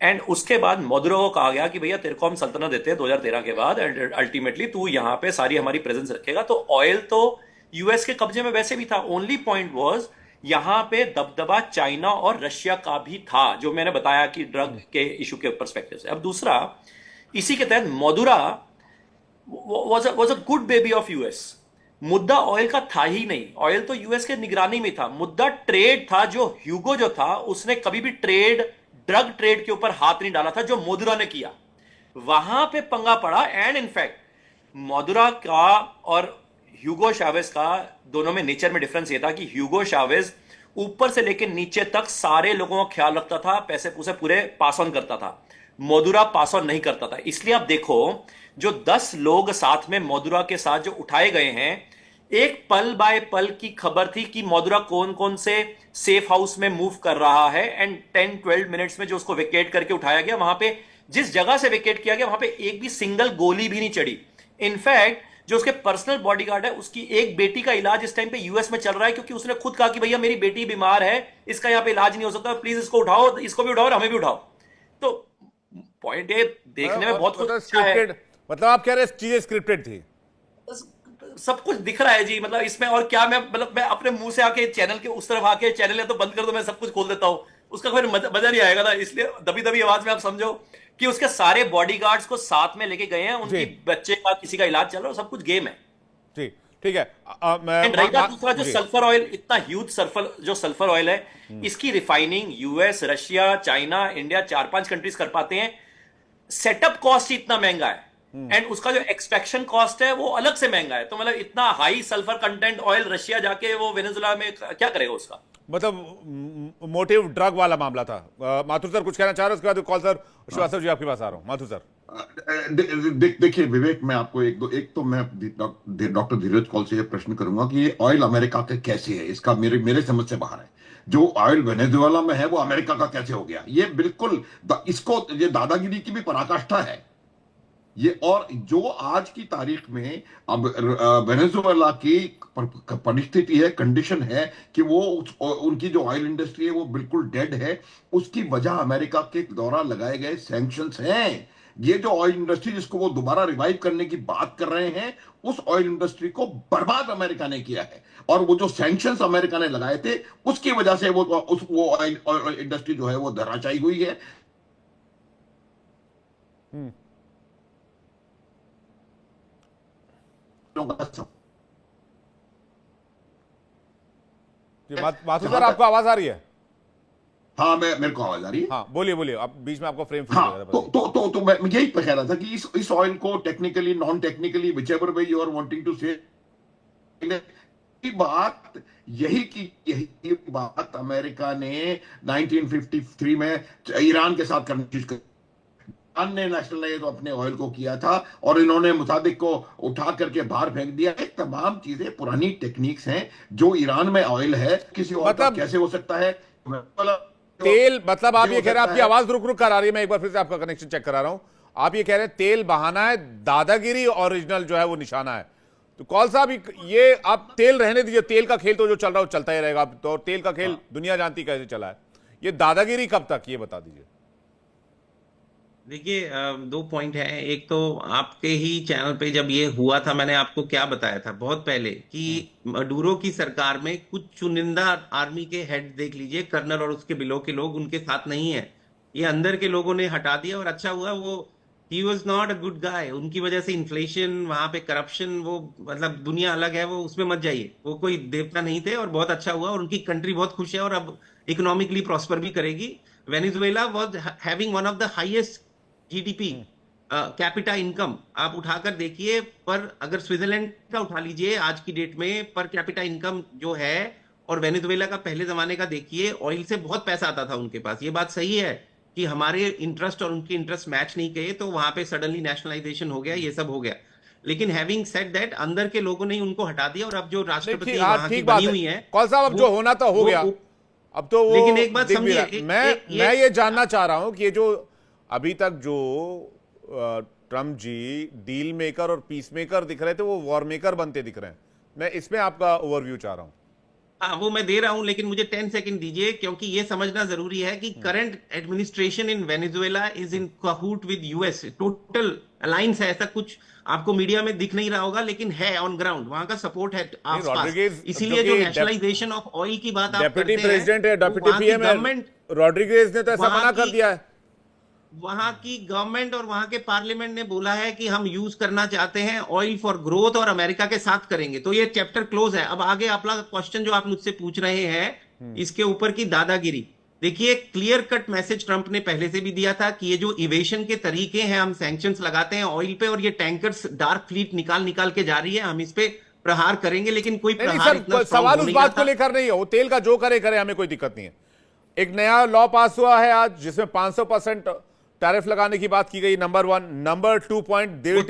एंड उसके बाद मदुरो को कहा गया कि भैया तेरे को हम सल्तनत देते हैं 2013 के बाद, एंड अल्टीमेटली तू यहाँ पे सारी हमारी प्रेजेंस रखेगा। तो ऑयल तो यूएस के कब्जे में वैसे भी था, ओनली पॉइंट वाज यहां पे दबदबा चाइना और रशिया का भी था, जो मैंने बताया कि ड्रग के इशू के पर्सपेक्टिव से। अब दूसरा, इसी के तहत Madura was a good baby of US. मुद्दा ऑयल का था ही नहीं, ऑयल तो यूएस के निगरानी में था, मुद्दा ट्रेड था। जो ह्यूगो जो था उसने कभी भी ड्रग ट्रेड के ऊपर हाथ नहीं डाला था, जो मदुरा ने किया, वहां पे पंगा पड़ा। एंड इनफैक्ट मदुरा का और ह्यूगो चावेज का दोनों में नेचर में डिफरेंस ये था कि ह्यूगो चावेज ऊपर से लेकर नीचे तक सारे लोगों का ख्याल रखता था, पैसे पूसे पूरे पास ऑन करता था। मदुरा पास ऑन नहीं करता था। इसलिए आप देखो, जो 10 लोग साथ में मदुरा के साथ जो उठाए गए हैं, एक पल बाय पल की खबर थी कि मदुरा कौन कौन से सेफ हाउस में मूव कर रहा है। एंड 10-12 मिनट्स में जो उसको वेकेट करके उठाया गया, वहां पे जिस जगह से वेकेट किया गया वहां पे एक भी सिंगल गोली भी नहीं चढ़ी। इनफैक्ट जो उसके पर्सनल बॉडीगार्ड है, उसकी एक बेटी का इलाज इस टाइम पे यूएस में चल रहा है, क्योंकि उसने खुद कहा कि भैया मेरी बेटी बीमार है, इसका यहां पे इलाज नहीं हो सकता, प्लीज इसको उठाओ, इसको भी उठाओ और हमें भी उठाओ। तो पॉइंट ये देखने में बहुत कुछ स्क्रिप्टेड, मतलब आप कह रहे हैं चीजें स्क्रिप्टेड थी? सब कुछ दिख रहा है जी, मतलब इसमें और क्या, मैं अपने मुंह से आके चैनल के उस तरफ आके चैनल है तो बंद कर दो, मैं सब कुछ खोल देता हूं, उसका कोई मजा नहीं आएगा ना। इसलिए दबी दबी आवाज में आप समझो कि उसके सारे बॉडीगार्ड्स को साथ में लेके गए हैं, उनकी बच्चे का किसी का इलाज चल रहा है, सब कुछ गेम है। ठीक है। दूसरा जो सल्फर ऑयल, इतना ह्यूज सल्फर ऑयल है, इसकी refining US, Russia, China, India, 4-5 countries कर पाते हैं। सेटअप कॉस्ट ही इतना महंगा है, एंड उसका जो एक्सट्रैक्शन कॉस्ट है वो अलग से महंगा है। तो मतलब इतना high sulphur content oil Russia जाके वो वेनेजुएला में क्या करेगा उसका? मतलब मोटिव ड्रग वाला मामला था। माथुर सर कुछ कहना चाह रहे हैं, उसके बाद कॉल सर श्रीवास्तव जी आपके पास आ रहा हूं। माथुर सर। देखिए विवेक, मैं आपको एक तो मैं डॉक्टर धीरज कौल से ये प्रश्न करूंगा कि ये ऑयल अमेरिका के कैसे है, इसका मेरे समझ से बाहर है। जो ऑयल वेनेजुएला में है वो अमेरिका का कैसे हो गया? ये बिल्कुल इसको ये दादागिरी की भी पराकाष्ठा है ये। और जो आज की तारीख में अब वेनेजुएला की परिस्थिति है, कंडीशन है कि वो उनकी जो ऑयल इंडस्ट्री है वो बिल्कुल डेड है। उसकी वजह अमेरिका के द्वारा लगाए गए सैंक्शंस हैं। ये जो ऑयल इंडस्ट्री जिसको वो दोबारा रिवाइव करने की बात कर रहे हैं, उस ऑयल इंडस्ट्री को बर्बाद अमेरिका ने किया है। और वो जो सैंक्शंस अमेरिका ने लगाए थे उसकी वजह से वो ऑयल इंडस्ट्री जो है वो धराशायी हुई है। माथुर सर, आपको आवाज आ रही है? हाँ, मेरे को आवाज आ रही है। हाँ, बोलिए बोलिए, आप बीच में आपको फ्रेम हाँ, तो मैं यही कह रहा था कि इस ऑयल को technically, non technically, whichever way you are wanting to say, बात यही बात अमेरिका ने 1953 में ईरान के साथ करने की कोशिश की। ईरान ने नेशनलाइज अपने ऑयल को किया था और इन्होंने मुसादिक को उठा करके बाहर फेंक दिया। एक तमाम चीजें पुरानी टेक्निक्स हैं। जो ईरान में ऑयल है किसी और का कैसे हो सकता है? तेल, मतलब आप ये कह रहे हैं, आपकी आवाज रुक रुक कर आ रही है, मैं एक बार फिर से आपका कनेक्शन चेक करा रहा हूं। आप ये कह रहे हैं तेल बहाना है, दादागिरी ओरिजिनल जो है वो निशाना है। तो कौल साहब, ये आप तेल रहने दीजिए, तेल का खेल तो जो चल रहा है वो चलता ही रहेगा। तो तेल का खेल दुनिया जानती कैसे चला है, ये दादागिरी कब तक, ये बता दीजिए। देखिए, दो पॉइंट है। एक तो आपके ही चैनल पे जब ये हुआ था, मैंने आपको क्या बताया था बहुत पहले कि मडूरो की सरकार में कुछ चुनिंदा आर्मी के हेड देख लीजिए, कर्नल और उसके बिलो के लोग उनके साथ नहीं है। ये अंदर के लोगों ने हटा दिया और अच्छा हुआ। वो he was not a good guy. उनकी वजह से इन्फ्लेशन, वहां पे करप्शन, वो मतलब दुनिया अलग है, वो उसमें मत जाइए। वो कोई देवता नहीं थे और बहुत अच्छा हुआ और उनकी कंट्री बहुत खुश है और अब इकोनॉमिकली प्रॉस्पर भी करेगी। Venezuela was having one of the highest GDP capita income, आप उठाकर देखिए। पर अगर स्विट्जरलैंड का उठा लीजिए आज की डेट में, पर कैपिटा इनकम जो है, और वेनेजुएला का पहले जमाने का देखिए, ऑयल से बहुत पैसा आता था उनके पास। ये बात सही है कि हमारे इंटरेस्ट और उनके इंटरेस्ट मैच नहीं किए, तो वहां पे सडनली नेशनलाइजेशन हो गया, ये सब हो गया। लेकिन हैविंग सेड दैट, अंदर के लोगों ने उनको हटा दिया और अब जो राष्ट्रपति वहां की बनी हुई है, कौन साहब, अब जो होना तो हो गया। अब तो वो, लेकिन एक बात समझिए, मैं ये जानना चाह रहा हूं कि ये जो अभी तक जो ट्रम्प जी डील मेकर और पीस मेकर दिख रहे थे, वो वॉर मेकर बनते दिख रहे हैं। मैं इसमें आपका ओवरव्यू चाह रहा हूं। हाँ, वो मैं दे रहा हूं, लेकिन मुझे 10 सेकंड दीजिए, क्योंकि ये समझना जरूरी है कि current administration in Venezuela is in cahoots with US. Total alliance है, ऐसा कुछ आपको मीडिया में दिख नहीं रहा होगा, लेकिन है ऑन ग्राउंड, वहां का सपोर्ट है आसपास। इसीलिए जो नेशनलाइजेशन ऑफ ऑयल की बात आप करते हैं, डेप्यूटी प्रेसिडेंट है, डेप्यूटी पीएम है, रॉड्रिगेज ने तो ऐसा मना कर दिया है। वहां की गवर्नमेंट और वहां के पार्लियामेंट ने बोला है कि हम यूज करना चाहते हैं ऑयल फॉर ग्रोथ और अमेरिका के साथ करेंगे, तो ये चैप्टर क्लोज है। अब आगे अपना क्वेश्चन जो आप मुझसे पूछ रहे हैं इसके ऊपर की दादागिरी, देखिए क्लियर कट मैसेज ट्रंप ने पहले से भी दिया था कि ये जो इवेशन के तरीके हैं, हम सैंक्शंस लगाते हैं ऑयल पे और ये टैंकर्स डार्क फ्लीट निकाल के जा रही है, हम इस पे प्रहार करेंगे। लेकिन कोई प्रहार इतना सवाल उस बात को लेकर नहीं है, वो तेल का जो करे हमें कोई दिक्कत नहीं है। एक नया लॉ पास हुआ है आज जिसमें 500% टैरिफ लगाने की बात की गई, नंबर 1। नंबर 2, $1.5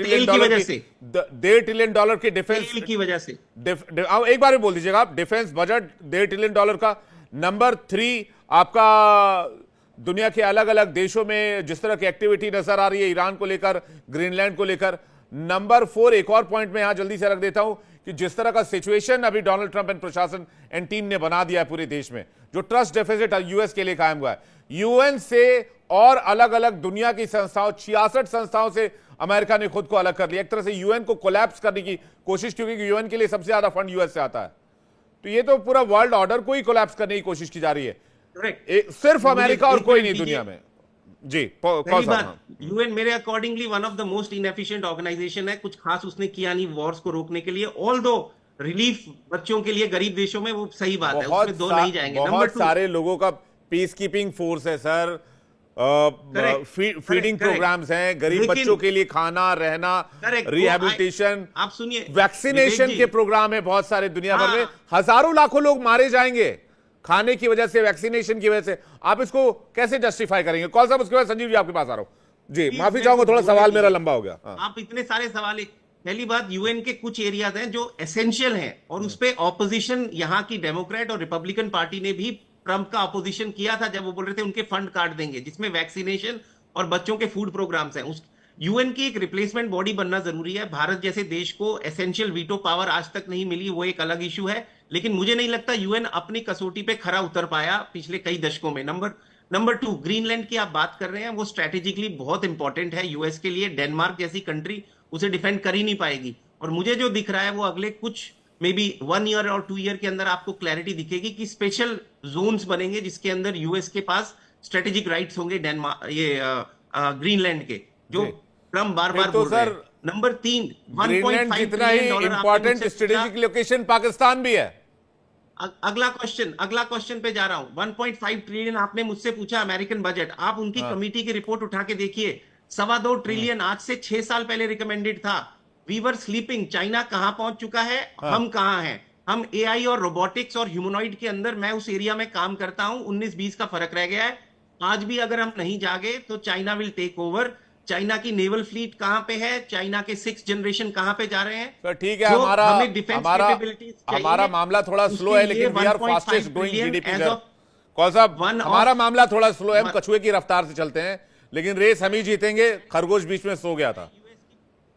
ट्रिलियन के डिफेंस की वजह से, एक बार में बोल दीजिएगा आप, डिफेंस बजट $1.5 ट्रिलियन का। नंबर 3 आपका दुनिया के अलग अलग देशों में जिस तरह की एक्टिविटी नजर आ रही है, ईरान को लेकर, ग्रीनलैंड को लेकर। नंबर 4 एक और पॉइंट में यहां जल्दी से रख देता हूं कि जिस तरह का सिचुएशन अभी डोनाल्ड ट्रंप एंड प्रशासन एंड टीम ने बना दिया है पूरे देश में, जो ट्रस्ट डेफिसिट यूएस के लिए कायम हुआ है, यूएन से और अलग अलग दुनिया की संस्थाओं, 66 संस्थाओं से अमेरिका ने खुद को अलग कर लिया। एक तरह से यूएन को कोलैप्स करने की कोशिश, क्योंकि यूएन के लिए सबसे ज्यादा फंड यूएस से आता है। तो ये तो पूरा वर्ल्ड ऑर्डर को ही कोलैप्स करने की कोशिश की जा रही है, सिर्फ अमेरिका और कोई नहीं दुनिया में। जी, यूएन मेरे accordingly one of the most inefficient organisation है। कुछ खास उसने किया नहीं वॉर्स को रोकने के लिए, ऑल्दो रिलीफ बच्चों के लिए, गरीब देशों में, वो सही बात है, उसमें दो नहीं जाएंगे। बहुत सारे लोगों का पीस कीपिंग फोर्स है सर, फीडिंग प्रोग्राम्स हैं, गरीब बच्चों के लिए खाना, रहना, रिहैबिलिटेशन, आप सुनिए, वैक्सीनेशन के प्रोग्राम है बहुत सारे दुनिया भर में। हजारों लाखों लोग मारे जाएंगे खाने की वजह से, वैक्सीनेशन की वजह से। आप इसको कैसे जस्टिफाई करेंगे? कौन साहब, उसके बाद संजीव जी आपके पास आ रहा हूं। जी, माफी चाहूंगा, थोड़ा सवाल मेरा लंबा हो गया। आप इतने सारे सवाल, पहली बात, यूएन के कुछ एरियाज हैं जो एसेंशियल हैं और उस पे ऑपोजिशन यहाँ की डेमोक्रेट और रिपब्लिकन पार्टी ने भी ट्रंप का अपोजिशन किया था जब वो बोल रहे थे उनके फंड काट देंगे, जिसमें वैक्सीनेशन और बच्चों के फूड प्रोग्राम्स हैं। उस यूएन की एक रिप्लेसमेंट बॉडी बनना जरूरी है। भारत जैसे देश को एसेंशियल वीटो पावर आज तक नहीं मिली, वो एक अलग इशू है, लेकिन मुझे नहीं लगता यूएन अपनी कसौटी पे खरा उतर पाया पिछले कई दशकों में। नंबर 2, ग्रीनलैंड की आप बात कर रहे हैं, वो स्ट्रेटेजिकली बहुत इंपॉर्टेंट है यूएस के लिए। डेनमार्क जैसी कंट्री उसे डिफेंड कर ही नहीं पाएगी, और मुझे जो दिख रहा है वो अगले कुछ मे बी 1 ईयर और 2 ईयर के अंदर आपको क्लैरिटी दिखेगी कि स्पेशल जोन्स बनेंगे जिसके अंदर यूएस के पास स्ट्रेटेजिक राइट्स होंगे ग्रीनलैंड के, जो ट्रम्प बार बार बोल रहे हैं। नंबर 3, ग्रीनलैंड जितना ही इंपॉर्टेंट स्ट्रेटेजिक लोकेशन पाकिस्तान भी है। अगला क्वेश्चन पे जा रहा हूं। 1.5 ट्रिलियन आपने मुझसे पूछा अमेरिकन बजट, आप उनकी कमिटी की रिपोर्ट उठा के देखिए। 2.25 ट्रिलियन आज से 6 साल पहले रिकमेंडेड था। We were sleeping. चाइना कहां पहुंच चुका है, हम कहां हैं? हम एआई और रोबोटिक्स और ह्यूमनॉइड के अंदर, मैं उस एरिया में काम करता हूं, 19-20 का फर्क रह गया है। आज भी अगर हम नहीं जागे तो China will take over. China की नेवल फ्लीट कहां पे है, चाइना के 6th जनरेशन कहां पे जा रहे हैं? तो ठीक है, हमारा मामला थोड़ा स्लो है, लेकिन we are fastest growing GDP sir. कौन साहब, हमारा मामला थोड़ा स्लो है, हम कछुए की रफ्तार से चलते हैं, लेकिन रेस हम ही जीतेंगे। खरगोश बीच में सो गया था।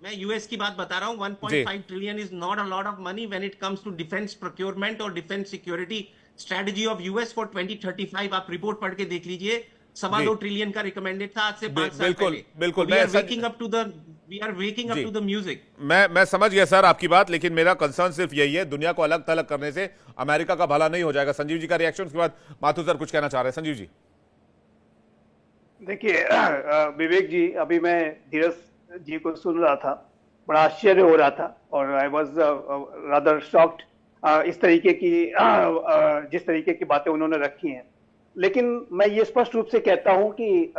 मैं यूएस की बात बता रहा हूं। 1.5 trillion is not a lot of money when it comes to defence procurement और defence security strategy of US for 2035। आप रिपोर्ट पढ़ के देख लीजिए। 2.25 ट्रिलियन का रिकमेंडेड था आज से 5 साल पहले। बिल्कुल। We are waking up to the music. मैं समझ गया सर आपकी बात, लेकिन मेरा कंसर्न सिर्फ यही है, दुनिया को अलग थलग करने से अमेरिका का भला नहीं हो जाएगा। संजीव जी का रिएक्शन, उसके बाद माथुर सर कुछ कहना चाह रहे हैं। संजीव जी। देखिए विवेक जी, अभी मैं धीरज जी को सुन रहा था, बड़ा आश्चर्य हो रहा था, और आई वॉज रादर शॉक्ड इस तरीके की जिस तरीके की बातें उन्होंने रखी हैं। लेकिन मैं ये स्पष्ट रूप से कहता हूं कि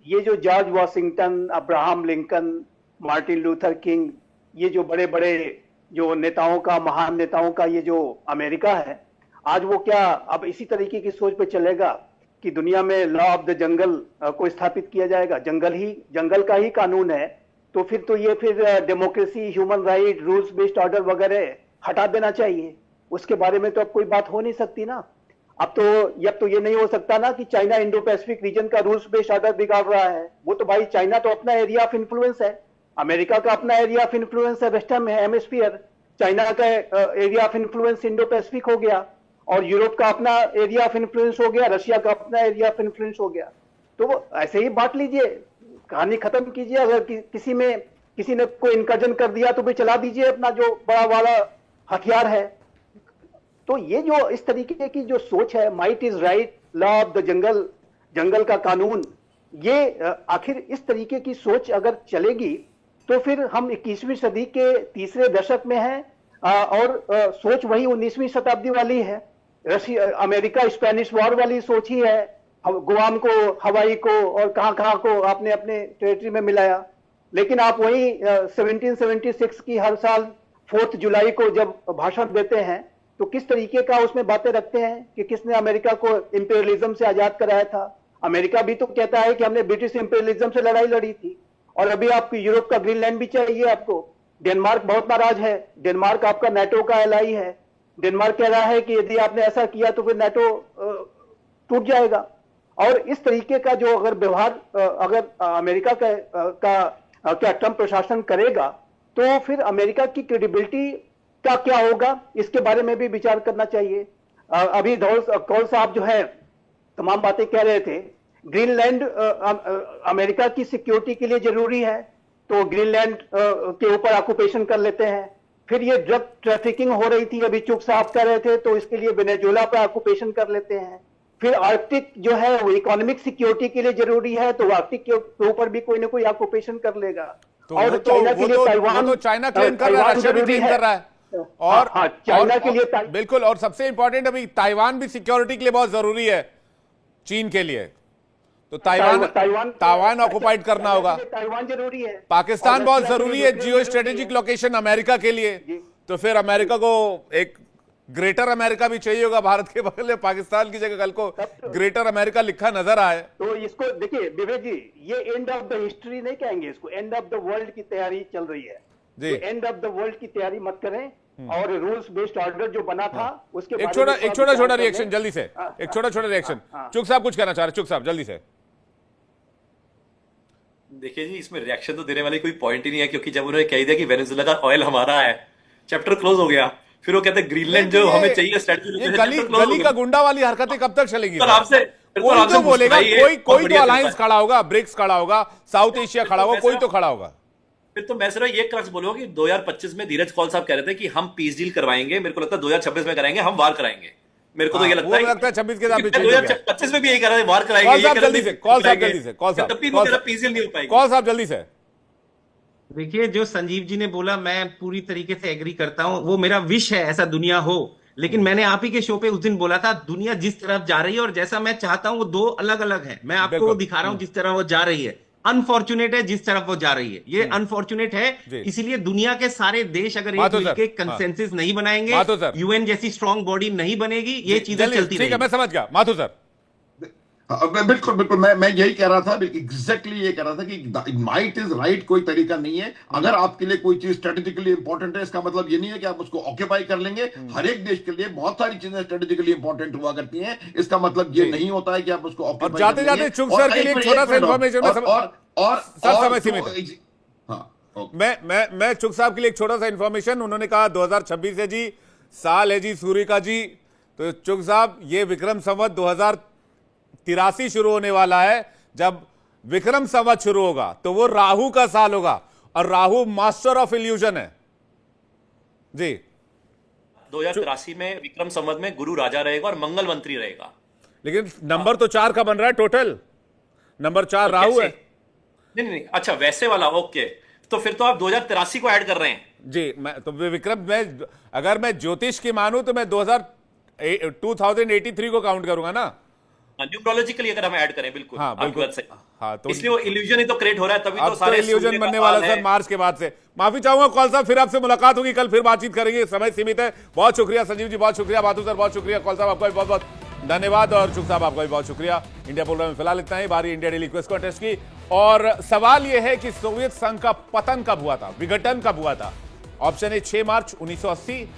ये जो George Washington, Abraham Lincoln, Martin Luther king, ये जो बड़े बड़े जो नेताओं का, महान नेताओं का ये जो अमेरिका है, आज वो क्या अब इसी तरीके की सोच पे चलेगा कि दुनिया में लॉ ऑफ द जंगल को स्थापित किया जाएगा? जंगल का ही कानून है, तो फिर democracy, human right, rules based order वगैरह हटा देना चाहिए। उसके बारे में तो अब कोई बात हो नहीं सकती ना। अब तो ये नहीं हो सकता ना कि चाइना इंडो पैसिफिक रीजन का रूल्स बेस्ड ऑर्डर बिगाड़ रहा है। वो तो भाई, चाइना तो अपना एरिया ऑफ इन्फ्लुएंस है, अमेरिका का अपना एरिया ऑफ इन्फ्लुएंस है वेस्टर्न हेमिस्फीयर। चाइना का area of influence Indo Pacific हो गया, और यूरोप का अपना एरिया ऑफ इन्फ्लुएंस हो गया, रशिया का अपना एरिया ऑफ इन्फ्लुएंस हो गया। तो वो ऐसे ही बांट लीजिए, कहानी खत्म कीजिए। अगर किसी ने कोई इनकर्जन कर दिया तो भी चला दीजिए अपना जो बड़ा वाला हथियार है। तो ये जो इस तरीके की जो सोच है, might is right, law of the jungle का कानून, ये आखिर इस तरीके की सोच अगर चलेगी तो फिर हम 21वीं सदी के तीसरे दशक में हैं, और सोच वही 19वीं शताब्दी वाली है। अमेरिका स्पेनिश वॉर वाली सोच ही है। गुआम को, हवाई को और कहां को आपने अपने टेरिटरी में मिलाया। लेकिन आप वही 1776 की हर साल 4 जुलाई को जब भाषण देते हैं तो किस तरीके का उसमें बातें रखते हैं कि किसने अमेरिका को इंपीरियलिज्म से आजाद कराया था। अमेरिका भी तो कहता है कि हमने ब्रिटिश इंपीरियलिज्म से लड़ाई लड़ी थी। और अभी आपको यूरोप का ग्रीनलैंड भी चाहिए आपको। डेनमार्क बहुत नाराज है। डेनमार्क आपका नाटो का एलाई है। डेनमार्क कह रहा है कि यदि आपने ऐसा किया तो फिर नाटो टूट जाएगा। और इस तरीके का जो अगर व्यवहार अगर अमेरिका का क्या ट्रंप प्रशासन करेगा तो फिर अमेरिका की क्रेडिबिलिटी का क्या होगा, इसके बारे में भी विचार करना चाहिए। अभी कौल साहब जो है तमाम बातें कह रहे थे। ग्रीनलैंड अमेरिका की सिक्योरिटी के लिए जरूरी है, तो ग्रीनलैंड के ऊपर ऑक्यूपेशन कर लेते हैं। फिर ये ड्रग ट्रैफिकिंग हो रही थी, अभी चुक साहब कह रहे थे, तो इसके लिए वेनेजुएला पे ऑक्यूपेशन कर लेते हैं। फिर आर्कटिक जो है वो इकोनॉमिक सिक्योरिटी के लिए जरूरी है, तो आर्कटिक के ऊपर भी कोई ना कोई ऑक्यूपेशन कर लेगा। तो और चाइना के लिए ताइवान, तो चाइना क्लेम कर रहा है, रशिया भी क्लेम कर रहा है। और चाइना के लिए बिल्कुल, और सबसे इंपॉर्टेंट अभी ताइवान भी सिक्योरिटी के लिए बहुत जरूरी है चीन के लिए। तो ताइवान ऑक्युपाइड करना होगा। ताइवान जरूरी है। पाकिस्तान बहुत जरूरी है जियो स्ट्रेटेजिक लोकेशन अमेरिका के लिए। तो फिर अमेरिका को एक ग्रेटर अमेरिका भी चाहिए होगा भारत के बगल में। पाकिस्तान की जगह कल को ग्रेटर अमेरिका लिखा नजर आए तो इसको देखिए विवेक जी, ये एंड ऑफ द हिस्ट्री नहीं कहेंगे इसको, एंड ऑफ द वर्ल्ड की तैयारी चल रही है। एंड ऑफ द वर्ल्ड की तैयारी मत करें। और रूल्स बेस्ड ऑर्डर जो बना था उसके एक बारे छोटा में एक थोड़ा छोटा विचार छोटा कर लें। रिएक्शन जल्दी से, एक छोटा छोटा रिएक्शन। चुग साहब कुछ कहना चाह रहे, चुग साहब जल्दी से। देखिए जी, इसमें रिएक्शन तो देने वाली कोई पॉइंट ही नहीं है, क्योंकि जब उन्होंने कह दिया कि वेनेजुएला का ऑयल हमारा है, चैप्टर क्लोज हो गया। फिर वो कहते हैं ग्रीनलैंड जो हमें चाहिए स्ट्रेटजी, ये गली का गुंडा वाली हरकतें कब तक चलेगी? फिर कोई तो बोलेगा, कोई तो अलायंस खड़ा होगा, ब्रिक्स खड़ा होगा, साउथ एशिया खड़ा होगा, कोई तो खड़ा होगा। फिर तो मैं सिर्फ ये क्रक्स बोलूंगा कि 2025 में धीरज कौल साहब कह रहे थे कि हम पीस डील करवाएंगे, मेरे को लगता है 2026 में कराएंगे, हम वार कराएंगे। मेरे को तो ये लगता है 26 के साथ भी चेंज हो गया। 2025 में भी यही कह रहे हैं, वार कराएंगे। कौल साहब जल्दी से, कौल साहब जल्दी से, कौल साहब तब भी मेरा पीस डील नहीं हो पाएगी। कौल साहब जल्दी से। देखिए, जो संजीव जी ने बोला मैं पूरी तरीके से एग्री करता हूं, वो मेरा विश है ऐसा दुनिया हो। लेकिन मैंने आप ही के शो पे उस दिन बोला था, दुनिया जिस तरफ जा रही है और जैसा मैं चाहता हूं वो दो अलग अलग है। मैं आपको वो दिखा रहा हूं जिस तरह वो जा रही है। अनफॉर्चुनेट है जिस तरफ वो जा रही है, ये अनफॉर्चुनेट है। इसीलिए दुनिया के सारे देश अगर एक मिलकर कंसेंसस नहीं बनाएंगे, यूएन जैसी स्ट्रांग बॉडी नहीं बनेगी, ये चीजें चलती रहेंगी। मैं समझ गया माथुर सर। बिल्कुल बिल्कुल, मैं यही कह रहा था, एग्जैक्टली ये कह रहा था कि माइट इज राइट कोई तरीका नहीं है। अगर आपके लिए कोई चीज स्ट्रेटेजिकली इंपॉर्टेंट है, इसका मतलब ये नहीं है कि आप उसको ऑक्यूपाई कर लेंगे। हर एक देश के लिए बहुत सारी चीजें स्ट्रेटेजिकली इंपॉर्टेंट हुआ करती हैं, इसका मतलब ये नहीं होता है कि आप उसको ऑक्यूपाई। जाते जाते चुग सर के लिए छोटा सा इन्फॉर्मेशन और समय सीमित है। मैं चुग साहब के लिए एक छोटा सा इन्फॉर्मेशन, उन्होंने कहा 2026 है जी, साल है जी सूर्य का जी। तो चुग साहब, ये विक्रम संवत 2083 शुरू होने वाला है। जब विक्रम संवत शुरू होगा तो वो राहु का साल होगा, और राहु मास्टर ऑफ इल्यूजन है जी। 2083 में विक्रम संवत में गुरु राजा रहेगा और मंगल मंत्री रहेगा। लेकिन नंबर तो 4 का बन रहा है, टोटल नंबर 4 तो राहु है। नहीं, अच्छा वैसे वाला, ओके। तो फिर तो आप 2083 को ऐड कर रहे हैं जी। मैं तो विक्रम, अगर मैं ज्योतिष की मानूं तो मैं 2083 को काउंट करूंगा ना, न्यूमरोलॉजिकली अगर हम ऐड करें। बिल्कुल, हाँ बिल्कुल। हाँ, तो इसलिए वो इल्यूजन ही तो क्रिएट हो रहा है, तभी अब तो सारे इल्यूजन बनने वाला सर मार्च के बाद से। माफी चाहूंगा कौल साहब, फिर आपसे मुलाकात होगी, कल फिर बातचीत करेंगे, समय सीमित है। बहुत शुक्रिया संजीव जी, बहुत शुक्रिया बाथू सर, बहुत शुक्रिया कौल साहब, आपका भी बहुत बहुत धन्यवाद, और चुग साहब आपका भी बहुत शुक्रिया। इंडिया पोल में फिलहाल इतना ही। बारी इंडिया डेली क्विज कॉन्टेस्ट की, और सवाल यह है कि सोवियत संघ का पतन कब हुआ था, विघटन कब हुआ था? Option A 6 March 1980,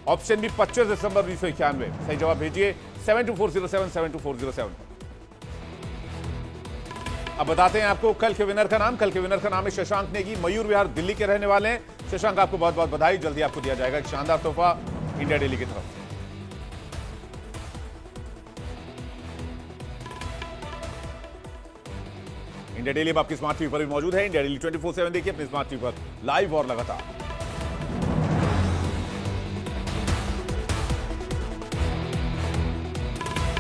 option B 25 दिसंबर 1991। सही जवाब भेजिए 72407 72407। अब बताते हैं आपको कल के विनर का नाम। कल के विनर का नाम है शशांक नेगी, मयूर विहार दिल्ली के रहने वाले हैं। शशांक, आपको बहुत बहुत बधाई, जल्दी आपको दिया जाएगा एक शानदार तोहफा इंडिया डेली की तरफ से। इंडिया डेली में आपकी स्मार्ट टीवी पर भी मौजूद है। इंडिया डेली 24/7 देखिए अपने स्मार्ट टीवी पर लाइव और लगातार।